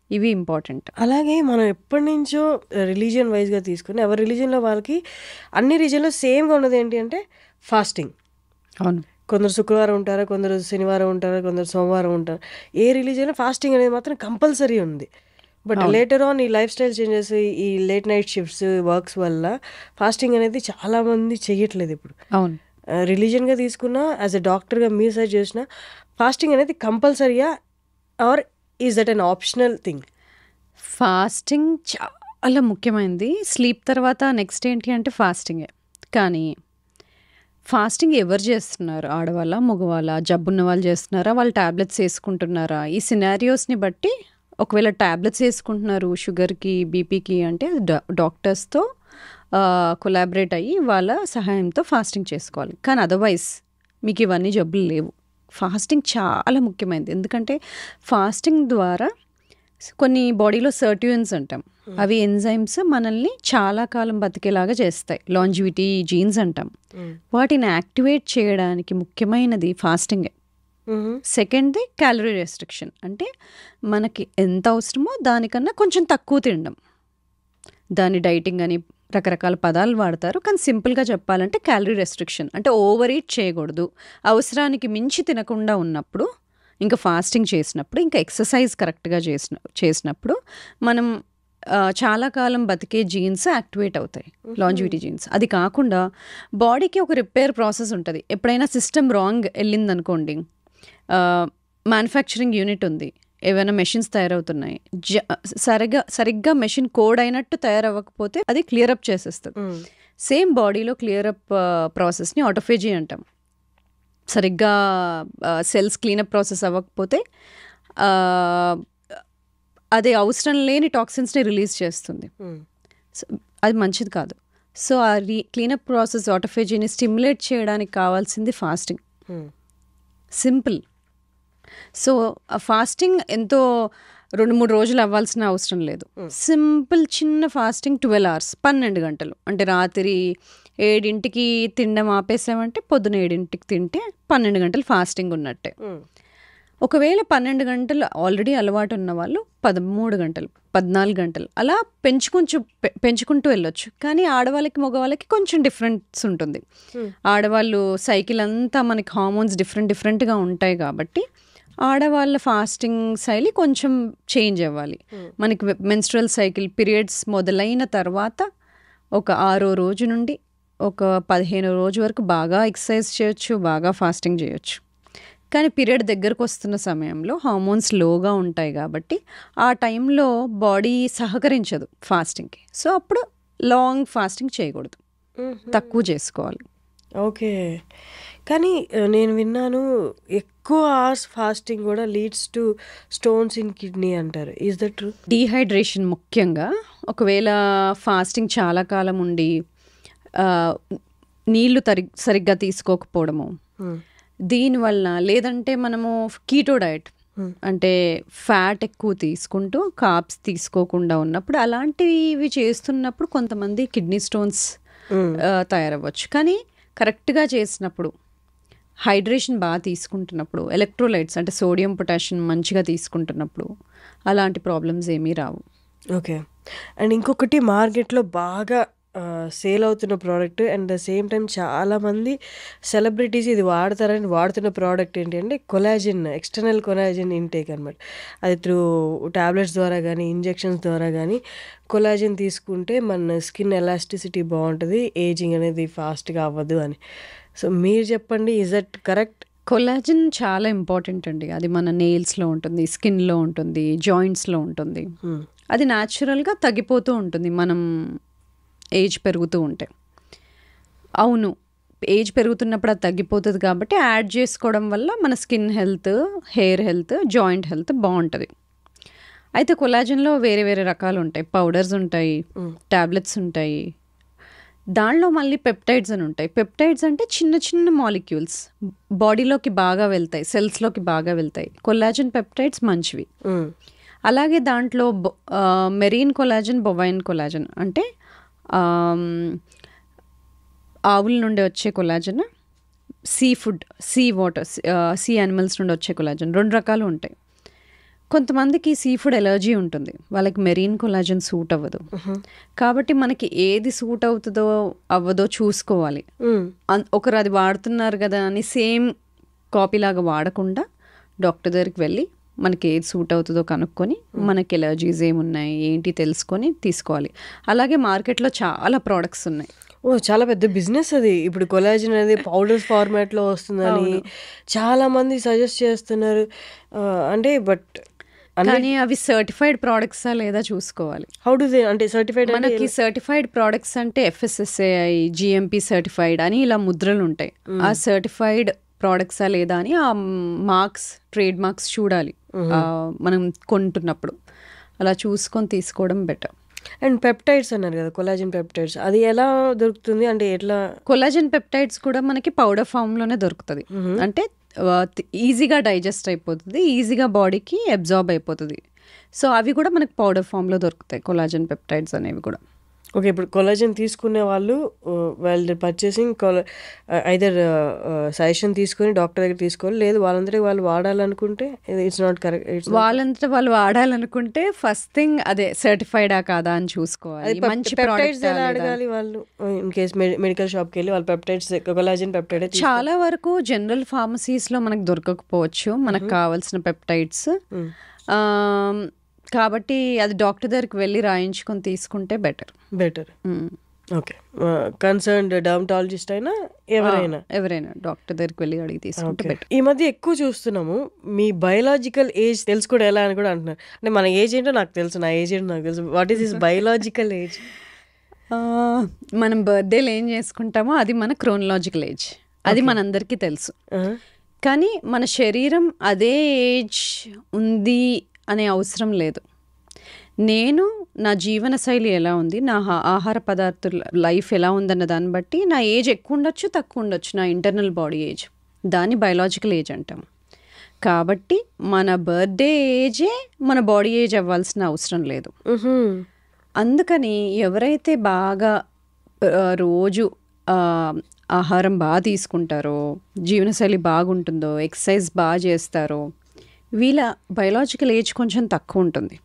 ఇవి ఇంపార్టెంట్. అలాగే మనం ఎప్పటి నుంచో రిలీజియన్ వైజ్గా తీసుకుని ఎవరి రిలీజియన్లో వాళ్ళకి అన్ని రిలీజియన్లో సేమ్గా ఉన్నది ఏంటి అంటే ఫాస్టింగ్. అవును, కొందరు శుక్రవారం ఉంటారు, కొందరు శనివారం ఉంటారు, కొందరు సోమవారం ఉంటారు. ఏ రిలీజియన్లో ఫాస్టింగ్ అనేది మాత్రం కంపల్సరీ ఉంది. బట్ లేటర్ ఆన్ ఈ లైఫ్ స్టైల్ చేంజెస్, ఈ లేట్ నైట్ షిఫ్ట్స్, వర్క్స్ వల్ల ఫాస్టింగ్ అనేది చాలామంది చెయ్యట్లేదు ఇప్పుడు. అవును, రిలీజియన్గా తీసుకున్నా, యాజ్ ఎ డాక్టర్గా మీరు సజెస్ట్ చేసిన ఫాస్టింగ్ అనేది కంపల్సరీయా or is that an optional thing? Fasting చాలా ముఖ్యమైనది. స్లీప్ తర్వాత నెక్స్ట్ ఏంటి అంటే ఫాస్టింగే. కానీ ఫాస్టింగ్ ఎవరు చేస్తున్నారు? ఆడవాళ్ళ, మగవాళ్ళ, జబ్బున్న వాళ్ళు చేస్తున్నారా, వాళ్ళు ట్యాబ్లెట్స్ వేసుకుంటున్నారా? ఈ సినారియోస్ని బట్టి ఒకవేళ ట్యాబ్లెట్స్ వేసుకుంటున్నారు షుగర్కి, బీపీకి అంటే డాక్టర్స్తో కొలాబరేట్ అయ్యి వాళ్ళ సహాయంతో ఫాస్టింగ్ చేసుకోవాలి. కానీ అదర్వైజ్ మీకు ఇవన్నీ జబ్బులు లేవు, ఫాస్టింగ్ చాలా ముఖ్యమైనది. ఎందుకంటే ఫాస్టింగ్ ద్వారా కొన్ని బాడీలో సర్ట్యూన్స్ అంటాం, అవి ఎంజైమ్స్ మనల్ని చాలా కాలం బతికేలాగా చేస్తాయి, లాంజివిటీ జీన్స్ అంటాం. వాటిని యాక్టివేట్ చేయడానికి ముఖ్యమైనది ఫాస్టింగే. సెకండ్ది క్యాలరీ రెస్ట్రిక్షన్, అంటే మనకి ఎంత అవసరమో దానికన్నా కొంచెం తక్కువ తినడం. దాని డైటింగ్ అని రకరకాల పదాలు వాడతారు, కానీ సింపుల్గా చెప్పాలంటే క్యాలరీ రెస్ట్రిక్షన్ అంటే ఓవర్ ఈట్ చేయకూడదు. అవసరానికి మించి తినకుండా ఉన్నప్పుడు, ఇంకా ఫాస్టింగ్ చేసినప్పుడు, ఇంకా ఎక్సర్సైజ్ కరెక్ట్గా చేసినప్పుడు మనం చాలా కాలం బతికే జీన్స్ యాక్టివేట్ అవుతాయి, లాంజివిటీ జీన్స్. అది కాకుండా బాడీకి ఒక రిపేర్ ప్రాసెస్ ఉంటుంది. ఎప్పుడైనా సిస్టమ్ రాంగ్ వెళ్ళిందనుకోండి, మ్యానుఫ్యాక్చరింగ్ యూనిట్ ఉంది, ఏవైనా మెషిన్స్ తయారవుతున్నాయి, సరిగ్గా మెషిన్ కోడ్ అయినట్టు తయారవ్వకపోతే అది క్లియరప్ చేసేస్తుంది. సేమ్ బాడీలో క్లియరప్ ప్రాసెస్ని ఆటోఫేజీ అంటాం. సరిగ్గా సెల్స్ క్లీనప్ ప్రాసెస్ అవ్వకపోతే అది అవసరం లేని టాక్సిన్స్ని రిలీజ్ చేస్తుంది. అది మంచిది కాదు. సో ఆ క్లీనప్ ప్రాసెస్ ఆటోఫేజీని స్టిమ్యులేట్ చేయడానికి కావాల్సింది ఫాస్టింగ్. సింపుల్. సో ఆ ఫాస్టింగ్ ఎంతో 2-3 రోజులు అవ్వాల్సిన అవసరం లేదు. సింపుల్ చిన్న ఫాస్టింగ్ 12 hours, 12 గంటలు. అంటే రాత్రి 7ంటికి తినడం ఆపేసామంటే పొద్దున 7ంటికి తింటే 12 గంటలు ఫాస్టింగ్ ఉన్నట్టే. ఒకవేళ 12 గంటలు ఆల్రెడీ అలవాటు ఉన్న వాళ్ళు 13 గంటలు, 14 గంటలు అలా పెంచుకుంటూ వెళ్ళొచ్చు. కానీ ఆడవాళ్ళకి మగవాళ్ళకి కొంచెం డిఫరెన్స్ ఉంటుంది. ఆడవాళ్ళు సైకిల్ అంతా మనకి హార్మోన్స్ డిఫరెంట్గా ఉంటాయి కాబట్టి ఆడవాళ్ళ ఫాస్టింగ్ శైలి కొంచెం చేంజ్ అవ్వాలి. మనకి మెన్స్ట్రువల్ సైకిల్ పీరియడ్స్ మొదలైన తర్వాత ఒక 6వ రోజు నుండి ఒక 15వ రోజు వరకు బాగా ఎక్సర్సైజ్ చేయొచ్చు, బాగా ఫాస్టింగ్ చేయొచ్చు. కానీ పీరియడ్ దగ్గరకు వస్తున్న సమయంలో హార్మోన్స్ లోగా ఉంటాయి కాబట్టి ఆ టైంలో బాడీ సహకరించదు ఫాస్టింగ్కి. సో అప్పుడు లాంగ్ ఫాస్టింగ్ చేయకూడదు, తక్కువ చేసుకోవాలి. ఓకే. కానీ నేను విన్నాను ఎక్కువ అవర్స్ ఫాస్టింగ్ కూడా leads to stones in kidney అంటారు. Is that true? డీహైడ్రేషన్ ముఖ్యంగా. ఒకవేళ ఫాస్టింగ్ చాలా కాలం ఉండి నీళ్లు సరిగ్గా తీసుకోకపోవడము, దీనివల్ల, లేదంటే మనము కీటో డయట్ అంటే ఫ్యాట్ ఎక్కువ తీసుకుంటూ కార్బ్స్ తీసుకోకుండా ఉన్నప్పుడు, అలాంటివి చేస్తున్నప్పుడు కొంతమంది కిడ్నీ స్టోన్స్ తయారవ్వచ్చు. కానీ కరెక్ట్గా చేసినప్పుడు, హైడ్రేషన్ బాగా తీసుకుంటున్నప్పుడు, ఎలక్ట్రోలైట్స్ అంటే సోడియం పొటాషియం మంచిగా తీసుకుంటున్నప్పుడు అలాంటి ప్రాబ్లమ్స్ ఏమీ రావు. ఓకే. అండ్ ఇంకొకటి, మార్కెట్లో బాగా సేల్ అవుతున్న product and the same time చాలామంది సెలబ్రిటీస్ ఇది వాడుతున్న ప్రోడక్ట్ ఏంటి అంటే కొలాజిన్, ఎక్స్టర్నల్ కొలాజిన్ ఇంటేక్ అనమాట. అది త్రూ టాబ్లెట్స్ ద్వారా కానీ ఇంజెక్షన్స్ ద్వారా కానీ కొలాజిన్ తీసుకుంటే మన స్కిన్ ఎలాస్టిసిటీ బాగుంటుంది, ఏజింగ్ అనేది ఫాస్ట్గా అవ్వదు అని. సో మీరు చెప్పండి, ఈజ్ దట్ కరెక్ట్? కొలాజిన్ చాలా ఇంపార్టెంట్ అండి. అది మన నెయిల్స్లో ఉంటుంది, స్కిన్లో ఉంటుంది, జాయింట్స్లో ఉంటుంది. అది న్యాచురల్గా తగ్గిపోతూ ఉంటుంది మనం ఏజ్ పెరుగుతూ ఉంటే. అవును, ఏజ్ పెరుగుతున్నప్పుడు అది తగ్గిపోతుంది కాబట్టి యాడ్ చేసుకోవడం వల్ల మన skin health, hair health, joint health బాగుంటుంది. అయితే కొలాజిన్లో వేరే వేరే రకాలు ఉంటాయి. పౌడర్స్ ఉంటాయి, టాబ్లెట్స్ ఉంటాయి, దానిలో మళ్ళీ పెప్టైడ్స్ అని ఉంటాయి. పెప్టైడ్స్ అంటే చిన్న చిన్న మాలిక్యూల్స్ బాడీలోకి బాగా వెళ్తాయి, సెల్స్లోకి బాగా వెళ్తాయి. కొలాజిన్ పెప్టైడ్స్ మంచివి. అలాగే దాంట్లో మెరీన్ కొలాజిన్, బొవైన్ కొలాజిన్ అంటే ఆవుల నుండి వచ్చే collagen, sea food, sea water, sea animals నుండి వచ్చే కొలాజిన్, 2 రకాలు ఉంటాయి. కొంతమందికి సీ ఫుడ్ ఎలర్జీ ఉంటుంది, వాళ్ళకి మెరీన్ కొలాజిన్ సూట్ అవ్వదు. కాబట్టి మనకి ఏది సూట్ అవుతుందో అవ్వదో చూసుకోవాలి. ఒకరు అది వాడుతున్నారు కదా అని సేమ్ కాపీలాగా వాడకుండా డాక్టర్ దగ్గరికి వెళ్ళి మనకి ఏది సూట్ అవుతుందో కనుక్కొని, మనకి ఎలర్జీస్ ఏమున్నాయి ఏంటి తెలుసుకొని తీసుకోవాలి. అలాగే మార్కెట్లో చాలా ప్రోడక్ట్స్ ఉన్నాయి. చాలా పెద్ద బిజినెస్ అది. ఇప్పుడు కొలాజిన్ అనేది పౌడర్స్ ఫార్మాట్లో వస్తుందని చాలా మంది సజెస్ట్ చేస్తున్నారు. అంటే బట్ కానీ అవి సర్టిఫైడ్ ప్రోడక్ట్సా లేదా చూసుకోవాలి. హౌ డు దే, అంటే సర్టిఫైడ్, మనకి సర్టిఫైడ్ ప్రోడక్ట్స్ అంటే FSSAI, GMP సర్టిఫైడ్ అని ఇలా ముద్రలు ఉంటాయి. ఆ సర్టిఫైడ్ ప్రోడక్ట్సా లేదా అని ఆ మార్క్స్, ట్రేడ్ మార్క్స్ చూడాలి మనం కొంటున్నప్పుడు. అలా చూసుకొని తీసుకోవడం బెటర్. అండ్ పెప్టైడ్స్ అన్నారు కదా, కొలాజిన్ పెప్టైడ్స్, అది ఎలా దొరుకుతుంది? అంటే ఎట్లా? కొలాజిన్ పెప్టైడ్స్ కూడా మనకి పౌడర్ ఫామ్లోనే దొరుకుతుంది. అంటే ఈజీగా డైజెస్ట్ అయిపోతుంది, ఈజీగా బాడీకి అబ్జార్బ్ అయిపోతుంది. సో అవి కూడా మనకు పౌడర్ ఫామ్లో దొరుకుతాయి, కొలాజన్ పెప్టైడ్స్ అనేవి కూడా. ఓకే. ఇప్పుడు కొలాజన్ తీసుకునే వాళ్ళు వాళ్ళు పర్చేసింగ్ ఐదర్ సజెషన్ తీసుకొని డాక్టర్ దగ్గర తీసుకోవాలి, లేదు వాళ్ళందరికీ వాళ్ళు వాడాలనుకుంటే ఇట్స్ నాట్ కరెక్ట్. వాళ్ళంతా వాళ్ళు వాడాలనుకుంటే ఫస్ట్ థింగ్ అదే సర్టిఫైడా కాదా అని చూసుకోవాలి. మంచి పెప్టైడ్స్ ఎలా అడగాలి వాళ్ళు ఇన్ కేస్ మెడికల్ షాప్కి వెళ్ళి వాళ్ళు పెప్టైడ్స్ కొలాజన్ పెప్టైడ్ చాలా వరకు జనరల్ ఫార్మసీస్లో మనకు దొరకకపోవచ్చు మనకు కావాల్సిన పెప్టైడ్స్. కాబట్టి అది డాక్టర్ దగ్గరికి వెళ్ళి రాయించుకొని తీసుకుంటే బెటర్. ఓకే. కన్సర్న్డ్ డర్మటాలజిస్ట్ అయినా ఎవరైనా డాక్టర్ దగ్గరికి వెళ్ళి అడిగి తీసుకుంటే బెటర్. ఈ మధ్య ఎక్కువ చూస్తున్నాము మీ బయోలాజికల్ ఏజ్ తెలుసుకోవడం ఎలా అని కూడా అంటున్నారు. అంటే మన ఏజ్ ఏంటో నాకు తెలుసు, నా ఏజ్ ఏంటో నాకు తెలుసు. What is this biological age? మనం బర్త్డేలు ఏం చేసుకుంటామో అది మన క్రోనలాజికల్ ఏజ్, అది మనందరికీ తెలుసు. కానీ మన శరీరం అదే ఏజ్ ఉంది అనే అవసరం లేదు. నేను నా జీవన శైలి ఎలా ఉంది, నా ఆహార పదార్థాల లైఫ్ ఎలా ఉందన్న దాన్ని బట్టి నా ఏజ్ ఎక్కువ ఉండొచ్చు తక్కువ ఉండొచ్చు, నా ఇంటర్నల్ బాడీ ఏజ్, దాన్ని బయోలాజికల్ ఏజ్ అంటాం. కాబట్టి మన బర్త్డే ఏజే మన బాడీ ఏజ్ అవ్వాల్సిన అవసరం లేదు. అందుకని ఎవరైతే బాగా రోజు ఆహారం బాగా తీసుకుంటారో, జీవనశైలి బాగుంటుందో, ఎక్సర్సైజ్ బాగా చేస్తారో, వీళ్ళ బయోలాజికల్ ఏజ్ కొంచెం తక్కువ ఉంటుంది.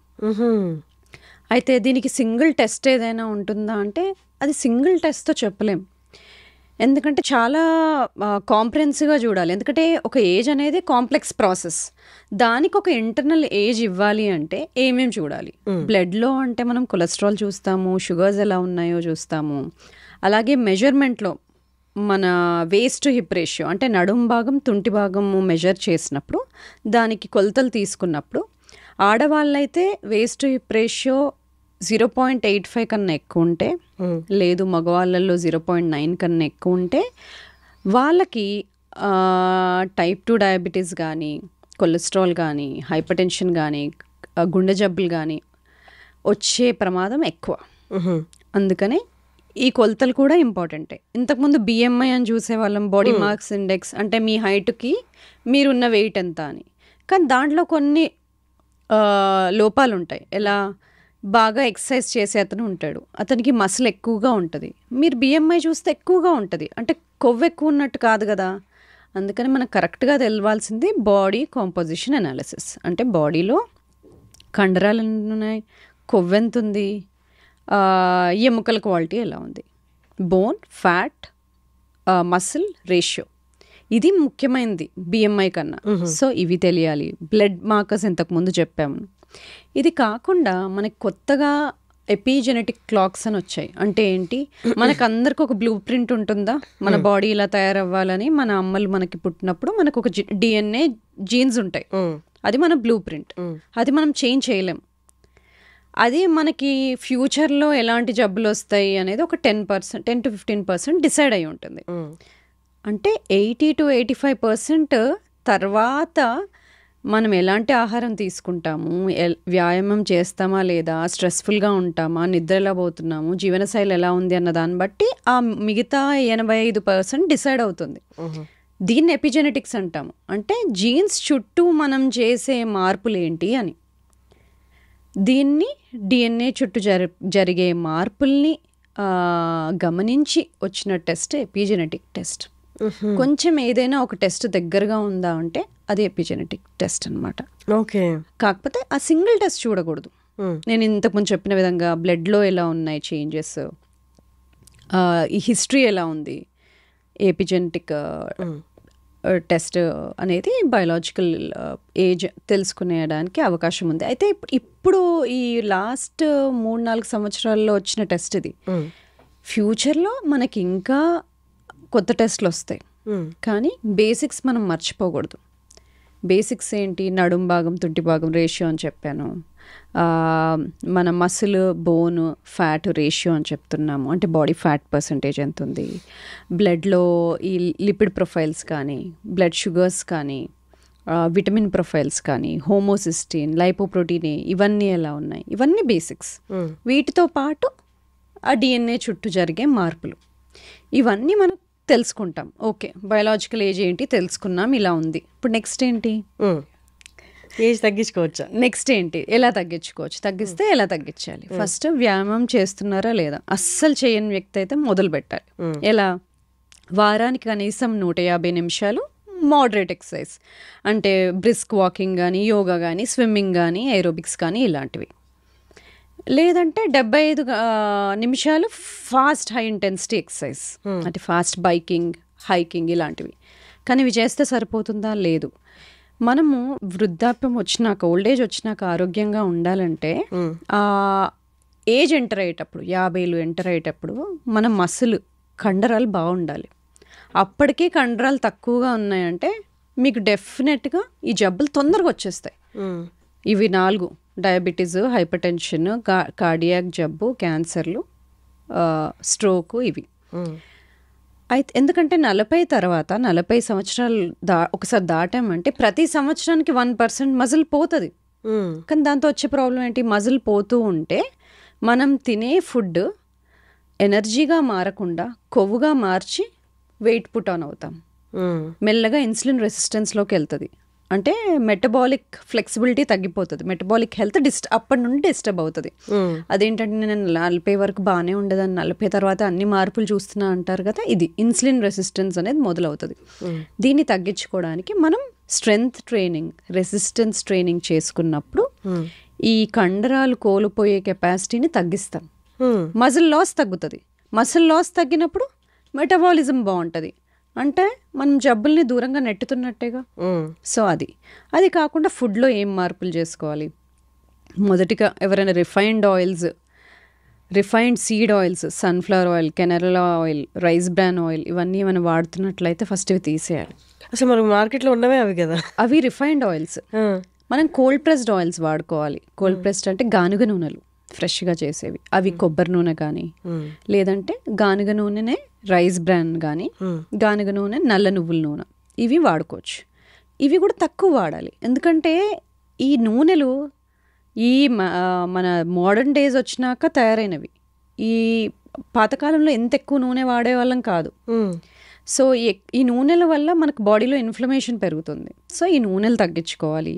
అయితే దీనికి సింగిల్ టెస్ట్ ఏదైనా ఉంటుందా అంటే అది సింగిల్ టెస్ట్తో చెప్పలేం. ఎందుకంటే చాలా కాంప్రహెన్సివ్గా చూడాలి. ఎందుకంటే ఒక ఏజ్ అనేది కాంప్లెక్స్ ప్రాసెస్. దానికి ఒక ఇంటర్నల్ ఏజ్ ఇవ్వాలి అంటే ఏమేమి చూడాలి? బ్లడ్లో అంటే మనం కొలెస్ట్రాల్ చూస్తాము, షుగర్స్ ఎలా ఉన్నాయో చూస్తాము. అలాగే మెజర్మెంట్లో మన వేస్ట్ టు హిప్ రేషియో అంటే నడుం భాగం తుంటి భాగము మెజర్ చేసినప్పుడు దానికి కొలతలు తీసుకున్నప్పుడు ఆడవాళ్ళైతే వేస్ట్ టు హిప్ రేషియో 0.85 కన్నా ఎక్కువ ఉంటే, లేదు మగవాళ్ళల్లో 0.9 కన్నా ఎక్కువ ఉంటే వాళ్ళకి టైప్ 2 డయాబెటీస్ కానీ, కొలెస్ట్రాల్ కానీ, హైపర్ టెన్షన్ కానీ, గుండె జబ్బులు కానీ వచ్చే ప్రమాదం ఎక్కువ. అందుకనే ఈ కొలతలు కూడా ఇంపార్టెంటే. ఇంతకుముందు బిఎంఐ అని చూసేవాళ్ళం, బాడీ మాస్ ఇండెక్స్, అంటే మీ హైట్కి మీరున్న వెయిట్ ఎంత అని. కానీ దాంట్లో కొన్ని లోపాలు ఉంటాయి. ఎలా? బాగా ఎక్సర్సైజ్ చేసే అతను ఉంటాడు, అతనికి మసిల్ ఎక్కువగా ఉంటుంది, మీరు బిఎంఐ చూస్తే ఎక్కువగా ఉంటుంది, అంటే కొవ్వు ఎక్కువ ఉన్నట్టు కాదు కదా. అందుకని మనకు కరెక్ట్గా తెలవాల్సింది బాడీ కాంపోజిషన్ అనాలిసిస్. అంటే బాడీలో కండరాలు ఎన్ని ఉన్నాయి, కొవ్వు ఎంత ఉంది, ఎముకల క్వాలిటీ ఎలా ఉంది, బోన్, ఫ్యాట్, మసిల్ రేషియో, ఇది ముఖ్యమైనది బిఎంఐ కన్నా. సో ఇవి తెలియాలి. బ్లడ్ మార్కర్స్ ఇంతకుముందు చెప్పాము. ఇది కాకుండా మనకి కొత్తగా ఎపిజెనెటిక్ క్లాక్స్ అని వచ్చాయి. అంటే ఏంటి? మనకు అందరికి ఒక బ్లూ ప్రింట్ ఉంటుందా, మన బాడీ ఇలా తయారవ్వాలని. మన అమ్మలు మనకి పుట్టినప్పుడు మనకు ఒక డిఎన్ఏ జీన్స్ ఉంటాయి, అది మన బ్లూ ప్రింట్. అది మనం చేంజ్ చేయలేం. అది మనకి ఫ్యూచర్లో ఎలాంటి జబ్బులు వస్తాయి అనేది ఒక 10 to 15% డిసైడ్ అయి ఉంటుంది. అంటే 80 to 85% తర్వాత మనం ఎలాంటి ఆహారం తీసుకుంటాము, వ్యాయామం చేస్తామా లేదా, స్ట్రెస్ఫుల్గా ఉంటామా, నిద్ర ఎలా పోతున్నాము, జీవనశైలి ఎలా ఉంది అన్న దాన్ని బట్టి ఆ మిగతా 85% డిసైడ్ అవుతుంది. దీన్ని ఎపిజెనెటిక్స్ అంటాము. అంటే జీన్స్ చుట్టూ మనం చేసే మార్పులు ఏంటి అని. దీన్ని డిఎన్ఏ చుట్టూ జరిగే మార్పుల్ని గమనించి వచ్చిన టెస్ట్ ఎపిజెనెటిక్ టెస్ట్. కొంచెం ఏదైనా ఒక టెస్ట్ దగ్గరగా ఉందా అంటే అది ఎపిజెనెటిక్ టెస్ట్ అనమాట. ఓకే. కాకపోతే ఆ సింగిల్ టెస్ట్ చూడకూడదు. నేను ఇంతకుముందు చెప్పిన విధంగా బ్లడ్లో ఎలా ఉన్నాయి చేంజెస్, ఈ హిస్టరీ ఎలా ఉంది, ఎపిజెనెటిక్ టెస్ట్ అనేది బయోలాజికల్ ఏజ్ తెలుసుకునేడానికి అవకాశం ఉంది. అయితే ఇప్పుడు ఈ లాస్ట్ 3-4 సంవత్సరాల్లో వచ్చిన టెస్ట్ ఇది. ఫ్యూచర్లో మనకి ఇంకా కొత్త టెస్ట్లు వస్తాయి, కానీ బేసిక్స్ మనం మర్చిపోకూడదు. బేసిక్స్ ఏంటి? నడుం భాగం తుంటి భాగం రేషియో అని చెప్పాను, మన మసిల్ బోన్ ఫ్యాట్ రేషియో అని చెప్తున్నాము, అంటే బాడీ ఫ్యాట్ పర్సంటేజ్ ఎంత ఉంది, బ్లడ్లో ఈ లిపిడ్ ప్రొఫైల్స్ కానీ, బ్లడ్ షుగర్స్ కానీ, విటమిన్ ప్రొఫైల్స్ కానీ, హోమోసిస్టిన్, లైపోప్రోటీన్, ఇవన్నీ ఎలా ఉన్నాయి, ఇవన్నీ బేసిక్స్. వీటితో పాటు ఆ డిఎన్ఏ చుట్టూ జరిగే మార్పులు, ఇవన్నీ మనం తెలుసుకుంటాం. ఓకే, బయోలాజికల్ ఏజ్ ఏంటి తెలుసుకున్నాం, ఇలా ఉంది. ఇప్పుడు నెక్స్ట్ ఏంటి? ఏజ్ తగ్గించుకోవచ్చా? నెక్స్ట్ ఏంటి, ఎలా తగ్గించుకోవచ్చు, తగ్గిస్తే ఎలా తగ్గించాలి? ఫస్ట్ వ్యాయామం చేస్తున్నారా లేదా? అస్సలు చేయని వ్యక్తి అయితే మొదలు పెట్టాలి. ఎలా? వారానికి కనీసం 150 నిమిషాలు మోడరేట్ ఎక్సర్సైజ్, అంటే బ్రిస్క్ వాకింగ్ కానీ, యోగా కానీ, స్విమ్మింగ్ కానీ, ఏరోబిక్స్ కానీ ఇలాంటివి. లేదంటే 75 నిమిషాలు ఫాస్ట్ హై ఇంటెన్సిటీ ఎక్సర్సైజ్, అంటే ఫాస్ట్ బైకింగ్, హైకింగ్ ఇలాంటివి. కానీ ఇవి చేస్తే సరిపోతుందా? లేదు. మనము వృద్ధాప్యం వచ్చినాక, ఓల్డ్ ఏజ్ వచ్చినాక ఆరోగ్యంగా ఉండాలంటే ఆ ఏజ్ ఎంటర్ అయ్యేటప్పుడు, 50 ఎంటర్ అయ్యేటప్పుడు మన మసిల్ కండరాలు బాగుండాలి. అప్పటికే కండరాలు తక్కువగా ఉన్నాయంటే మీకు డెఫినెట్గా ఈ జబ్బులు తొందరగా వచ్చేస్తాయి. ఇవి 4: డయాబెటీస్, హైపర్ టెన్షన్, కార్డియాక్ జబ్బు, క్యాన్సర్లు, స్ట్రోకు. ఇవి అయితే ఎందుకంటే 40 తర్వాత 40 సంవత్సరాలు ఒకసారి దాటామంటే ప్రతి సంవత్సరానికి 1% మజిల్ పోతుంది. కానీ దాంతో వచ్చే ప్రాబ్లం ఏంటి? మజిల్ పోతూ ఉంటే మనం తినే ఫుడ్ ఎనర్జీగా మారకుండా కొవ్వుగా మార్చి వెయిట్ పుట్ ఆన్ అవుతాం. మెల్లగా ఇన్సులిన్ రెసిస్టెన్స్లోకి వెళ్తుంది. అంటే మెటబాలిక్ ఫ్లెక్సిబిలిటీ తగ్గిపోతుంది, మెటబాలిక్ హెల్త్ అప్పటి నుండి డిస్టర్బ్ అవుతుంది. అదేంటంటే నేను 40 వరకు బాగానే ఉండదని 40 తర్వాత అన్ని మార్పులు చూస్తున్నా అంటారు కదా, ఇది ఇన్సులిన్ రెసిస్టెన్స్ అనేది మొదలవుతుంది. దీన్ని తగ్గించుకోవడానికి మనం స్ట్రెంగ్త్ ట్రైనింగ్, రెసిస్టెన్స్ ట్రైనింగ్ చేసుకున్నప్పుడు ఈ కండరాలు కోల్పోయే కెపాసిటీని తగ్గిస్తాం. మజిల్ లాస్ తగ్గుతుంది. మజిల్ లాస్ తగ్గినప్పుడు మెటబాలిజం బాగుంటుంది, అంటే మనం జబ్బుల్ని దూరంగా నెట్టుతున్నట్టేగా. సో అది కాకుండా ఫుడ్లో ఏం మార్పులు చేసుకోవాలి? మొదటిగా ఎవరైనా refined seed oils, sunflower oil, canola oil, rice bran oil, ఇవన్నీ మనం వాడుతున్నట్లయితే ఫస్ట్ ఇవి తీసేయాలి. అసలు మనకు మార్కెట్లో ఉన్నవే అవి కదా, అవి రిఫైన్డ్ ఆయిల్స్. మనం కోల్డ్ ప్రెస్డ్ ఆయిల్స్ వాడుకోవాలి. కోల్డ్ ప్రెస్డ్ అంటే గానుగ నూనెలు ఫ్రెష్గా చేసేవి, అవి కొబ్బరి నూనె కానీ, లేదంటే గానుగ నూనెనే రైస్ బ్రాన్ కానీ, గానుగ నూనె, నల్ల నువ్వుల నూనె, ఇవి వాడుకోవచ్చు. ఇవి కూడా తక్కువ వాడాలి, ఎందుకంటే ఈ నూనెలు ఈ మన మోడర్న్ డేస్ వచ్చినాక తయారైనవి. ఈ పాతకాలంలో ఎంత ఎక్కువ నూనె వాడేవాళ్ళం కాదు. సో ఈ నూనెల వల్ల మనకు బాడీలో ఇన్ఫ్లమేషన్ పెరుగుతుంది. సో ఈ నూనెలు తగ్గించుకోవాలి.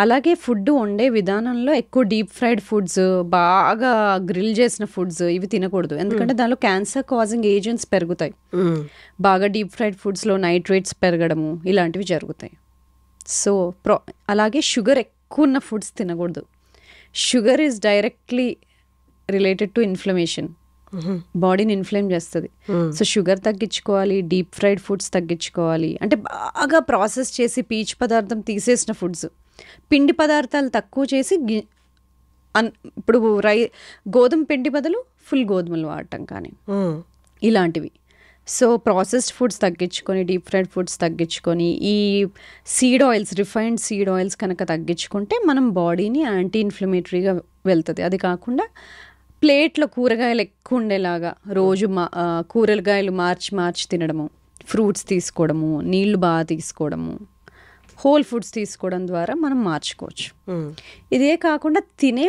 అలాగే ఫుడ్ వండే విధానంలో ఎక్కువ డీప్ ఫ్రైడ్ ఫుడ్స్, బాగా గ్రిల్ చేసిన ఫుడ్స్ ఇవి తినకూడదు, ఎందుకంటే దానిలో క్యాన్సర్ కాజింగ్ ఏజెంట్స్ పెరుగుతాయి. బాగా డీప్ ఫ్రైడ్ ఫుడ్స్లో నైట్రేట్స్ పెరగడము ఇలాంటివి జరుగుతాయి. సో అలాగే షుగర్ ఎక్కువ ఉన్న ఫుడ్స్ తినకూడదు. Sugar is directly related to inflammation, బాడీని ఇన్ఫ్లేమ్ చేస్తుంది. సో షుగర్ తగ్గించుకోవాలి, డీప్ ఫ్రైడ్ ఫుడ్స్ తగ్గించుకోవాలి, అంటే బాగా ప్రాసెస్ చేసి పీచు పదార్థం తీసేసిన ఫుడ్స్, పిండి పదార్థాలు తక్కువ చేసి, ఇప్పుడు గోధుమ పిండి బదులు ఫుల్ గోధుమలు వాడటం కానీ ఇలాంటివి. సో ప్రాసెస్డ్ ఫుడ్స్ తగ్గించుకొని, డీప్ ఫ్రైడ్ ఫుడ్స్ తగ్గించుకొని, ఈ seed oils, refined seed oils కనుక తగ్గించుకుంటే మనం బాడీని యాంటీ ఇన్ఫ్లమేటరీగా వెళ్తుంది. అది కాకుండా ప్లేట్లో కూరగాయలు ఎక్కువ ఉండేలాగా రోజు కూరగాయలు మార్చి తినడము, ఫ్రూట్స్ తీసుకోవడము, నీళ్లు బాగా తీసుకోవడము, హోల్ ఫుడ్స్ తీసుకోవడం ద్వారా మనం మార్చుకోవచ్చు. ఇదే కాకుండా తినే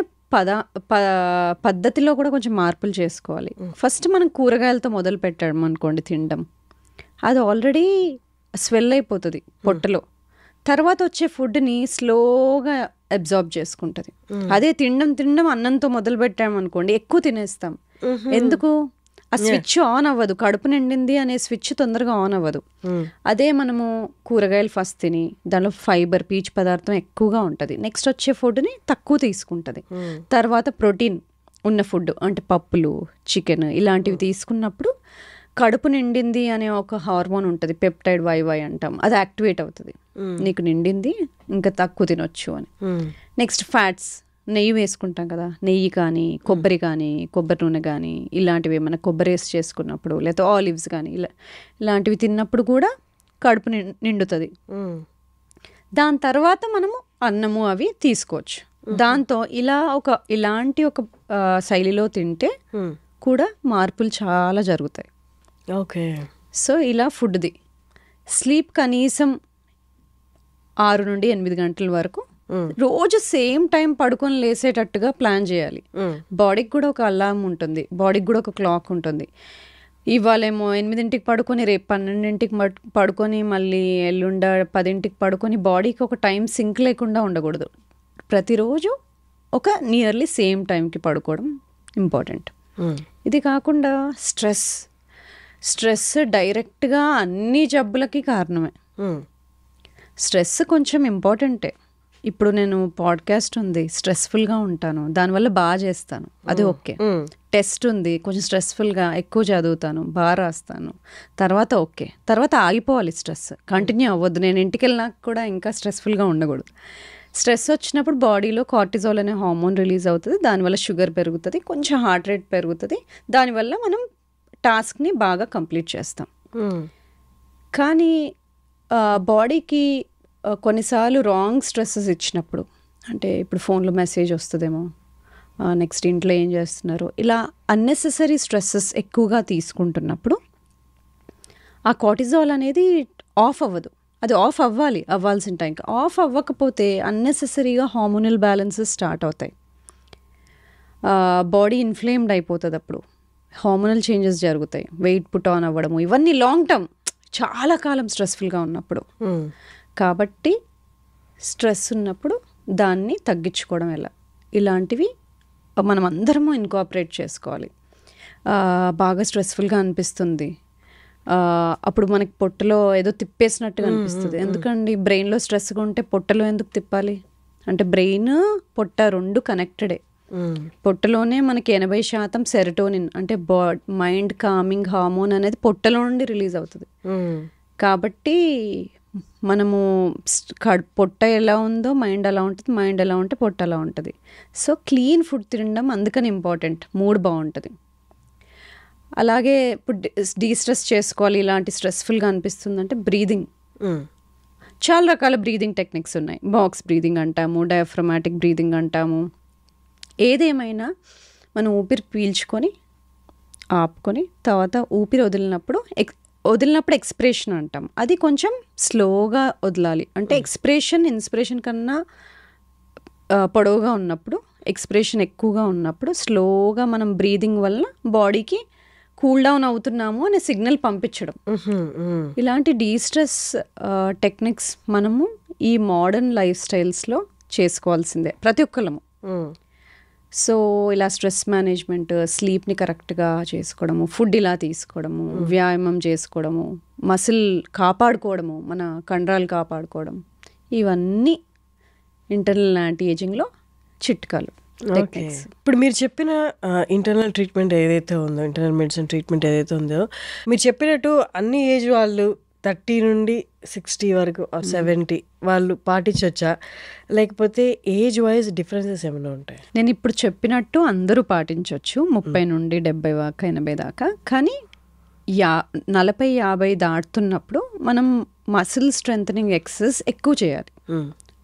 పద్ధతిలో కూడా కొంచెం మార్పులు చేసుకోవాలి. ఫస్ట్ మనం కూరగాయలతో మొదలు పెట్టాం అనుకోండి తినడం, అది ఆల్రెడీ స్వెల్ అయిపోతుంది పొట్టలో. తర్వాత వచ్చే ఫుడ్ని స్లోగా అబ్జార్బ్ చేసుకుంటుంది. అదే తినడం అన్నంతో మొదలు పెట్టామనుకోండి ఎక్కువ తినేస్తాం. ఎందుకు? ఆ స్విచ్ ఆన్ అవ్వదు, కడుపు నిండింది అనే స్విచ్ తొందరగా ఆన్ అవ్వదు. అదే మనము కూరగాయలు ఫస్ట్ తిని దానిలో ఫైబర్, పీచు పదార్థం ఎక్కువగా ఉంటుంది, నెక్స్ట్ వచ్చే ఫుడ్ని తక్కువ తీసుకుంటుంది. తర్వాత ప్రోటీన్ ఉన్న ఫుడ్ అంటే పప్పులు, చికెన్ ఇలాంటివి తీసుకున్నప్పుడు కడుపు నిండింది అనే ఒక హార్మోన్ ఉంటుంది, పెప్టైడ్ వైవై అంటాం, అది యాక్టివేట్ అవుతుంది. నీకు నిండింది, ఇంకా తక్కువ తినొచ్చు అని. నెక్స్ట్ ఫ్యాట్స్, నెయ్యి వేసుకుంటాం కదా, నెయ్యి కానీ కొబ్బరి నూనె కానీ ఇలాంటివి ఏమైనా కొబ్బరి వేసి చేసుకున్నప్పుడు, లేకపోతే ఆలివ్స్ కానీ ఇలాంటివి తిన్నప్పుడు కూడా కడుపు నిండుతుంది. దాని తర్వాత మనము అన్నము అవి తీసుకోవచ్చు. దాంతో ఇలాంటి ఒక శైలిలో తింటే కూడా మార్పులు చాలా జరుగుతాయి. ఓకే. సో ఇలా ఫుడ్ది. స్లీప్ కనీసం 6 నుండి 8 గంటల వరకు రోజు సేమ్ టైం పడుకొని లేసేటట్టుగా ప్లాన్ చేయాలి. బాడీకి కూడా ఒక అలారం ఉంటుంది, బాడీకి కూడా ఒక క్లాక్ ఉంటుంది. ఇవాళేమో 8ంటికి పడుకొని రేపు 12ంటికి పడుకొని మళ్ళీ ఎల్లుండ 10ంటికి పడుకొని బాడీకి ఒక టైం సింక్ లేకుండా ఉండకూడదు. ప్రతిరోజు ఒక నియర్లీ సేమ్ టైంకి పడుకోవడం ఇంపార్టెంట్. ఇది కాకుండా స్ట్రెస్ డైరెక్ట్గా అన్ని జబ్బులకి కారణమే. స్ట్రెస్ కొంచెం ఇంపార్టెంటే. ఇప్పుడు నేను పాడ్కాస్ట్ ఉంది, స్ట్రెస్ఫుల్గా ఉంటాను, దానివల్ల బాగా చేస్తాను, అది ఓకే. టెస్ట్ ఉంది, కొంచెం స్ట్రెస్ఫుల్గా ఎక్కువ చదువుతాను, బాగా రాస్తాను, తర్వాత ఓకే. తర్వాత ఆగిపోవాలి, స్ట్రెస్ కంటిన్యూ అవ్వద్దు. నేను ఇంటికి వెళ్ళినాక కూడా ఇంకా స్ట్రెస్ఫుల్గా ఉండకూడదు. స్ట్రెస్ వచ్చినప్పుడు బాడీలో కార్టిజాల్ అనే హార్మోన్ రిలీజ్ అవుతుంది, దానివల్ల షుగర్ పెరుగుతుంది, కొంచెం హార్ట్ రేట్ పెరుగుతుంది, దానివల్ల మనం టాస్క్ని బాగా కంప్లీట్ చేస్తాం. కానీ బాడీకి కొన్నిసార్లు రాంగ్ స్ట్రెస్సెస్ ఇచ్చినప్పుడు, అంటే ఇప్పుడు ఫోన్లో మెసేజ్ వస్తుందేమో, నెక్స్ట్ ఇంట్లో ఏం చేస్తున్నారు, ఇలా అన్నెసెసరీ స్ట్రెస్సెస్ ఎక్కువగా తీసుకుంటున్నప్పుడు ఆ కార్టిజాల్ అనేది ఆఫ్ అవ్వదు. అది ఆఫ్ అవ్వాల్సిన టైంకి ఆఫ్ అవ్వకపోతే అన్నెసెసరీగా హార్మోనల్ బ్యాలెన్సెస్ స్టార్ట్ అవుతాయి. బాడీ ఇన్ఫ్లేమ్డ్ అయిపోతుంది, అప్పుడు హార్మోనల్ చేంజెస్ జరుగుతాయి, వెయిట్ పుట్ ఆన్ అవ్వడము, ఇవన్నీ లాంగ్ టర్మ్, చాలా కాలం స్ట్రెస్ఫుల్గా ఉన్నప్పుడు. కాబట్టి స్ట్రెస్ ఉన్నప్పుడు దాన్ని తగ్గించుకోవడం ఎలా, ఇలాంటివి మనం అందరము ఇన్కార్పొరేట్ చేసుకోవాలి. బాగా స్ట్రెస్ఫుల్గా అనిపిస్తుంది, అప్పుడు మనకి పొట్టలో ఏదో తిప్పేసినట్టుగా అనిపిస్తుంది. ఎందుకండి బ్రెయిన్లో స్ట్రెస్గా ఉంటే పొట్టలో ఎందుకు తిప్పాలి? అంటే బ్రెయిన్ పొట్ట రెండు కనెక్టెడే. పొట్టలోనే మనకి 80% సెరటోనిన్ అంటే మైండ్ కామింగ్ హార్మోన్ అనేది పొట్టలో నుండి రిలీజ్ అవుతుంది. కాబట్టి మనము పొట్ట ఎలా ఉందో మైండ్ అలా ఉంటుంది, మైండ్ ఎలా ఉంటే పొట్ట అలా ఉంటుంది. సో క్లీన్ ఫుడ్ తినడం అందుకని ఇంపార్టెంట్, మూడ్ బాగుంటుంది. అలాగే ఇప్పుడు డీస్ట్రెస్ చేసుకోవాలి, ఇలాంటి స్ట్రెస్ఫుల్గా అనిపిస్తుందంటే బ్రీదింగ్, చాలా రకాల బ్రీదింగ్ టెక్నిక్స్ ఉన్నాయి. బాక్స్ బ్రీదింగ్ అంటాము, డయాఫ్రమాటిక్ బ్రీదింగ్ అంటాము. ఏదేమైనా మనం ఊపిరి పీల్చుకొని ఆపుకొని తర్వాత ఊపిరి వదిలినప్పుడు ఎక్స్ప్రెషన్ అంటాం. అది కొంచెం స్లోగా వదలాలి. అంటే ఇన్స్పిరేషన్ కన్నా పొడవుగా ఉన్నప్పుడు, ఎక్స్ప్రెషన్ ఎక్కువగా ఉన్నప్పుడు స్లోగా మనం బ్రీదింగ్ వల్ల బాడీకి కూల్ డౌన్ అవుతున్నాము అనే సిగ్నల్ పంపించడం. ఇలాంటి డీస్ట్రెస్ టెక్నిక్స్ మనము ఈ మోడర్న్ లైఫ్ స్టైల్స్లో చేసుకోవాల్సిందే ప్రతి ఒక్కళ్ళము. సో ఇలా స్ట్రెస్ మేనేజ్మెంట్, స్లీప్ని కరెక్ట్గా చేసుకోవడము, ఫుడ్ ఇలా తీసుకోవడము, వ్యాయామం చేసుకోవడము, మసిల్ కాపాడుకోవడము, మన కండరాలు కాపాడుకోవడం, ఇవన్నీ ఇంటర్నల్ యాంటీ ఏజింగ్లో చిట్కాలు. ఇప్పుడు మీరు చెప్పిన ఇంటర్నల్ ట్రీట్మెంట్ ఏదైతే ఉందో, ఇంటర్నల్ మెడిసిన్ ట్రీట్మెంట్ ఏదైతే ఉందో, మీరు చెప్పినట్టు అన్ని ఏజ్ వాళ్ళు 30 నుండి 60 వరకు 70 వాళ్ళు పాటించవచ్చా, లేకపోతే ఏజ్ వైజ్ డిఫరెన్సెస్ ఏమైనా ఉంటాయి? నేను ఇప్పుడు చెప్పినట్టు అందరూ పాటించవచ్చు, 30 నుండి 70 దాకా 80 దాకా. కానీ 40-50 దాటుతున్నప్పుడు మనం మసిల్ స్ట్రెంథనింగ్ ఎక్సర్సైజ్ ఎక్కువ చేయాలి.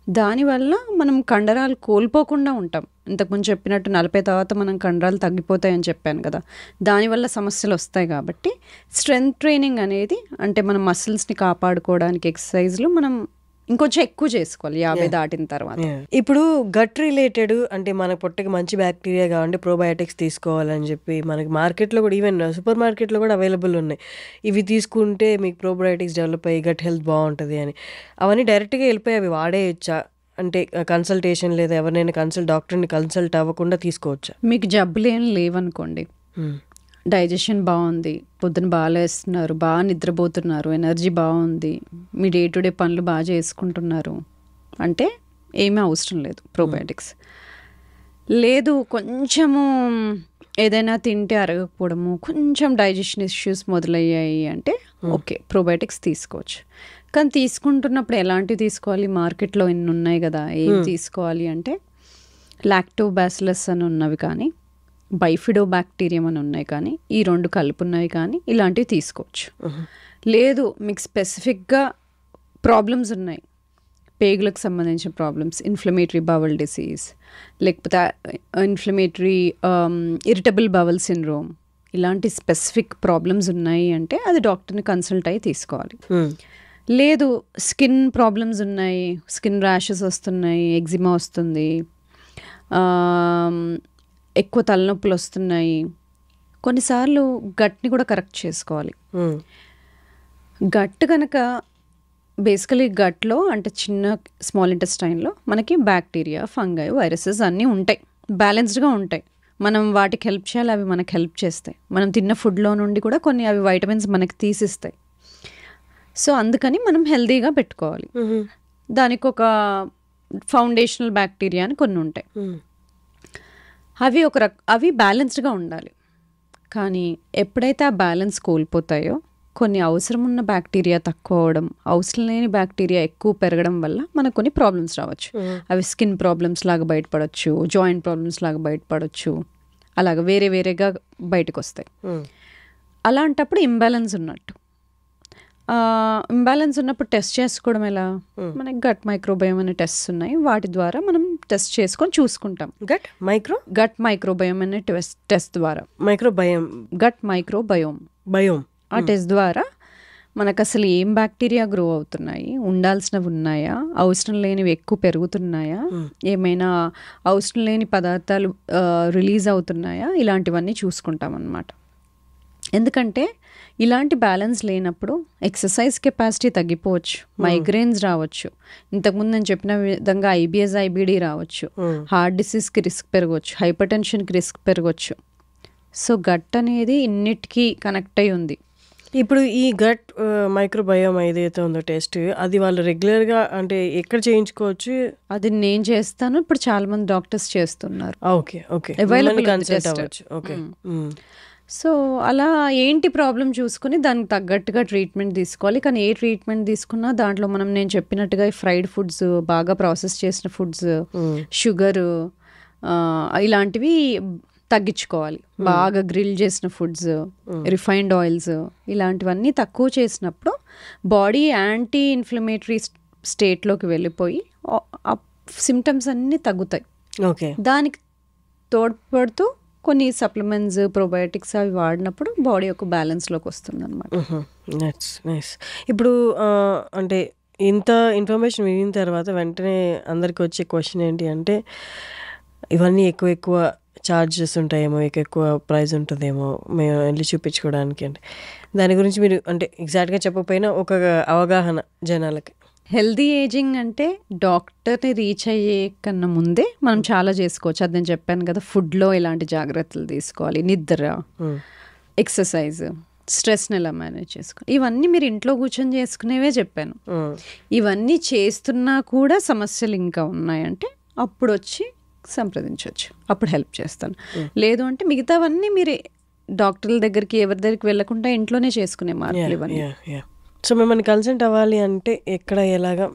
దానివల్ల మనం కండరాలు కోల్పోకుండా ఉంటాం. ఇంతకుముందు చెప్పినట్టు 40 తర్వాత మనం కండరాలు తగ్గిపోతాయని చెప్పాను కదా, దానివల్ల సమస్యలు వస్తాయి. కాబట్టి స్ట్రెంగ్త్ ట్రైనింగ్ అనేది, అంటే మన మసిల్స్ని కాపాడుకోవడానికి ఎక్సర్సైజ్లు మనం ఇంకొంచెం ఎక్కువ చేసుకోవాలి 50 దాటిన తర్వాత. ఇప్పుడు గట్ రిలేటెడ్, అంటే మన పొట్టకి మంచి బ్యాక్టీరియా కావాలంటే ప్రోబయోటిక్స్ తీసుకోవాలని చెప్పి మనకి మార్కెట్లో కూడా, ఈవెన్ సూపర్ మార్కెట్లో కూడా అవైలబుల్ ఉన్నాయి. ఇవి తీసుకుంటే మీకు ప్రోబయోటిక్స్ డెవలప్ అయ్యి గట్ హెల్త్ బాగుంటుంది అని. అవన్నీ డైరెక్ట్గా వెళ్ళిపోయి అవి వాడేయచ్చా? అంటే కన్సల్టేషన్ లేదా ఎవరినైనా డాక్టర్ని కన్సల్ట్ అవ్వకుండా తీసుకోవచ్చా? మీకు జబ్బులు ఏం లేవనుకోండి, డైజెషన్ బాగుంది, పొద్దున బాగా లేస్తున్నారు, బాగా నిద్రపోతున్నారు, ఎనర్జీ బాగుంది, మీ డే టు డే పనులు బాగా చేసుకుంటున్నారు అంటే ఏమీ అవసరం లేదు ప్రోబయోటిక్స్. లేదు కొంచెము ఏదైనా తింటే అరగకపోవడము, కొంచెం డైజెషన్ ఇష్యూస్ మొదలయ్యాయి అంటే ఓకే, ప్రోబయోటిక్స్ తీసుకోవచ్చు. కానీ తీసుకుంటున్నప్పుడు ఎలాంటివి తీసుకోవాలి? మార్కెట్లో ఎన్ని ఉన్నాయి కదా, ఏం తీసుకోవాలి అంటే లాక్టోబాసిలస్ అని ఉన్నవి కానీ, బైఫిడో బ్యాక్టీరియం అని ఉన్నాయి కానీ, ఈ 2 కలుపున్నవి కానీ ఇలాంటివి తీసుకోవచ్చు. లేదు మీకు స్పెసిఫిక్గా ప్రాబ్లమ్స్ ఉన్నాయి, పేగులకు సంబంధించిన ప్రాబ్లమ్స్, ఇన్ఫ్లమేటరీ బవల్ డిసీజ్, లేకపోతే ఇన్ఫ్లమేటరీ ఇరిటబుల్ బవల్ సిండ్రోమ్, ఇలాంటి స్పెసిఫిక్ ప్రాబ్లమ్స్ ఉన్నాయి అంటే అది డాక్టర్ని కన్సల్ట్ అయ్యి తీసుకోవాలి. లేదు స్కిన్ ప్రాబ్లమ్స్ ఉన్నాయి, స్కిన్ ర్యాషెస్ వస్తున్నాయి, ఎగ్జిమా వస్తుంది, ఎక్కువ తలనొప్పులు వస్తున్నాయి, కొన్నిసార్లు గట్ని కూడా కరెక్ట్ చేసుకోవాలి. గట్ కనుక బేసికలీ గట్లో అంటే చిన్న స్మాల్ ఇంటెస్టైన్లో మనకి బ్యాక్టీరియా, ఫంగై, వైరసెస్ అన్నీ ఉంటాయి, బ్యాలెన్స్డ్గా ఉంటాయి. మనం వాటికి హెల్ప్ చేయాలి, అవి మనకి హెల్ప్ చేస్తాయి. మనం తిన్న ఫుడ్లో నుండి కూడా కొన్ని అవి వైటమిన్స్ మనకి తీసిస్తాయి. సో అందుకని మనం హెల్తీగా పెట్టుకోవాలి. దానికి ఒక ఫౌండేషనల్ బ్యాక్టీరియా అని కొన్ని ఉంటాయి. అవి బ్యాలెన్స్డ్గా ఉండాలి. కానీ ఎప్పుడైతే ఆ బ్యాలెన్స్ కోల్పోతాయో కొన్ని అవసరం ఉన్న బ్యాక్టీరియా తక్కువ అవడం, అవసరం లేని బ్యాక్టీరియా ఎక్కువ పెరగడం వల్ల మనకు కొన్ని ప్రాబ్లమ్స్ రావచ్చు. అవి స్కిన్ ప్రాబ్లమ్స్ లాగా బయటపడవచ్చు, జాయింట్ ప్రాబ్లమ్స్ లాగా బయటపడవచ్చు, అలాగ వేరే వేరేగా బయటకు వస్తాయి. అలాంటప్పుడు ఇంబ్యాలెన్స్ ఉన్నట్టు. ఇంబ్యాలెన్స్ ఉన్నప్పుడు టెస్ట్ చేసుకోవడం ఎలా? మనకి గట్ మైక్రోబయోమ్ అనే టెస్ట్ ఉన్నాయి, వాటి ద్వారా మనం టెస్ట్ చేసుకొని చూసుకుంటాం. గట్ మైక్రోబయోమ్ అనే టెస్ట్ ద్వారా గట్ మైక్రోబయోమ్ ఆ టెస్ట్ ద్వారా మనకు అసలు ఏం బ్యాక్టీరియా గ్రో అవుతున్నాయి, ఉండాల్సినవి ఉన్నాయా, అవసరం లేనివి ఎక్కువ పెరుగుతున్నాయా, ఏమైనా అవసరం లేని పదార్థాలు రిలీజ్ అవుతున్నాయా, ఇలాంటివన్నీ చూసుకుంటాం అన్నమాట. ఎందుకంటే ఇలాంటి బ్యాలెన్స్ లేనప్పుడు ఎక్సర్సైజ్ కెపాసిటీ తగ్గిపోవచ్చు, మైగ్రేన్స్ రావచ్చు, ఇంతకుముందు నేను చెప్పిన విధంగా IBS, IBD రావచ్చు, హార్ట్ డిసీజ్కి రిస్క్ పెరగవచ్చు, హైపర్ టెన్షన్కి రిస్క్ పెరగవచ్చు. సో గట్ అనేది ఇన్నిటికీ కనెక్ట్ అయి ఉంది. ఇప్పుడు ఈ గట్ మైక్రోబయోమ్ ఏదైతే ఉందో టెస్ట్, అది వాళ్ళు రెగ్యులర్గా అంటే ఎక్కడ చేయించుకోవచ్చు? అది నేను చేస్తాను, ఇప్పుడు చాలా మంది డాక్టర్స్ చేస్తున్నారు. సో అలా ఏంటి ప్రాబ్లం చూసుకుని దానికి తగ్గట్టుగా ట్రీట్మెంట్ తీసుకోవాలి. కానీ ఏ ట్రీట్మెంట్ తీసుకున్నా దాంట్లో నేను చెప్పినట్టుగా ఫ్రైడ్ ఫుడ్స్, బాగా ప్రాసెస్ చేసిన ఫుడ్స్, షుగర్ ఇలాంటివి తగ్గించుకోవాలి. బాగా గ్రిల్ చేసిన ఫుడ్స్, రిఫైన్డ్ ఆయిల్స్ ఇలాంటివన్నీ తక్కువ చేసినప్పుడు బాడీ యాంటీ ఇన్ఫ్లమేటరీ స్టేట్లోకి వెళ్ళిపోయి సిమ్టమ్స్ అన్నీ తగ్గుతాయి. దానికి తోడ్పడుతూ కొన్ని సప్లిమెంట్స్, ప్రోబయోటిక్స్ అవి వాడినప్పుడు బాడీ ఒక బ్యాలెన్స్లోకి వస్తుంది అనమాట. ఇప్పుడు అంటే ఇంత ఇన్ఫర్మేషన్ వినిన తర్వాత వెంటనే అందరికి వచ్చే క్వశ్చన్ ఏంటి అంటే, ఇవన్నీ ఎక్కువ ఛార్జెస్ ఉంటాయేమో, ఎక్కువ ప్రైస్ ఉంటుందేమో మేము వెళ్ళి చూపించుకోవడానికి, అంటే దాని గురించి మీరు అంటే ఎగ్జాక్ట్గా చెప్పకపోయినా ఒక అవగాహన జనాలకి. హెల్దీ ఏజింగ్ అంటే డాక్టర్ని రీచ్ అయ్యే కన్నా ముందే మనం చాలా చేసుకోవచ్చు. అది నేను చెప్పాను కదా, ఫుడ్లో ఎలాంటి జాగ్రత్తలు తీసుకోవాలి, నిద్ర, ఎక్సర్సైజ్, స్ట్రెస్ని ఎలా మేనేజ్ చేసుకోవాలి, ఇవన్నీ మీరు ఇంట్లో కూర్చొని చేసుకునేవే చెప్పాను. ఇవన్నీ చేస్తున్నా కూడా సమస్యలు ఇంకా ఉన్నాయంటే అప్పుడు వచ్చి సంప్రదించవచ్చు, అప్పుడు హెల్ప్ చేస్తాను. లేదు అంటే మిగతావన్నీ మీరు డాక్టర్ల దగ్గరికి ఎవరి దగ్గరికి వెళ్ళకుండా ఇంట్లోనే చేసుకునే మార్పులు ఇవన్నీ. సో మిమ్మల్ని కన్సల్ట్ అవ్వాలి అంటే ఎక్కడ, ఎలాగా,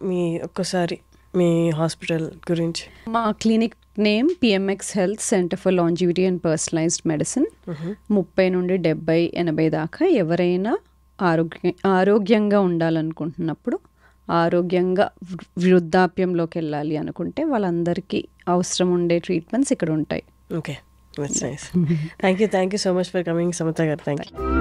ఒక్కసారి మీ హాస్పిటల్ గురించి? మా clinic name PMX health centre for longevity and personalised medicine. 30 నుండి 70, 80 దాకా ఎవరైనా ఆరోగ్యంగా ఉండాలనుకుంటున్నప్పుడు, ఆరోగ్యంగా వృద్ధాప్యంలోకి వెళ్ళాలి అనుకుంటే వాళ్ళందరికీ అవసరం ఉండే ట్రీట్మెంట్స్ ఇక్కడ ఉంటాయి. Okay, that's nice. Thank you so much for coming, Samatha గారు. Thank you.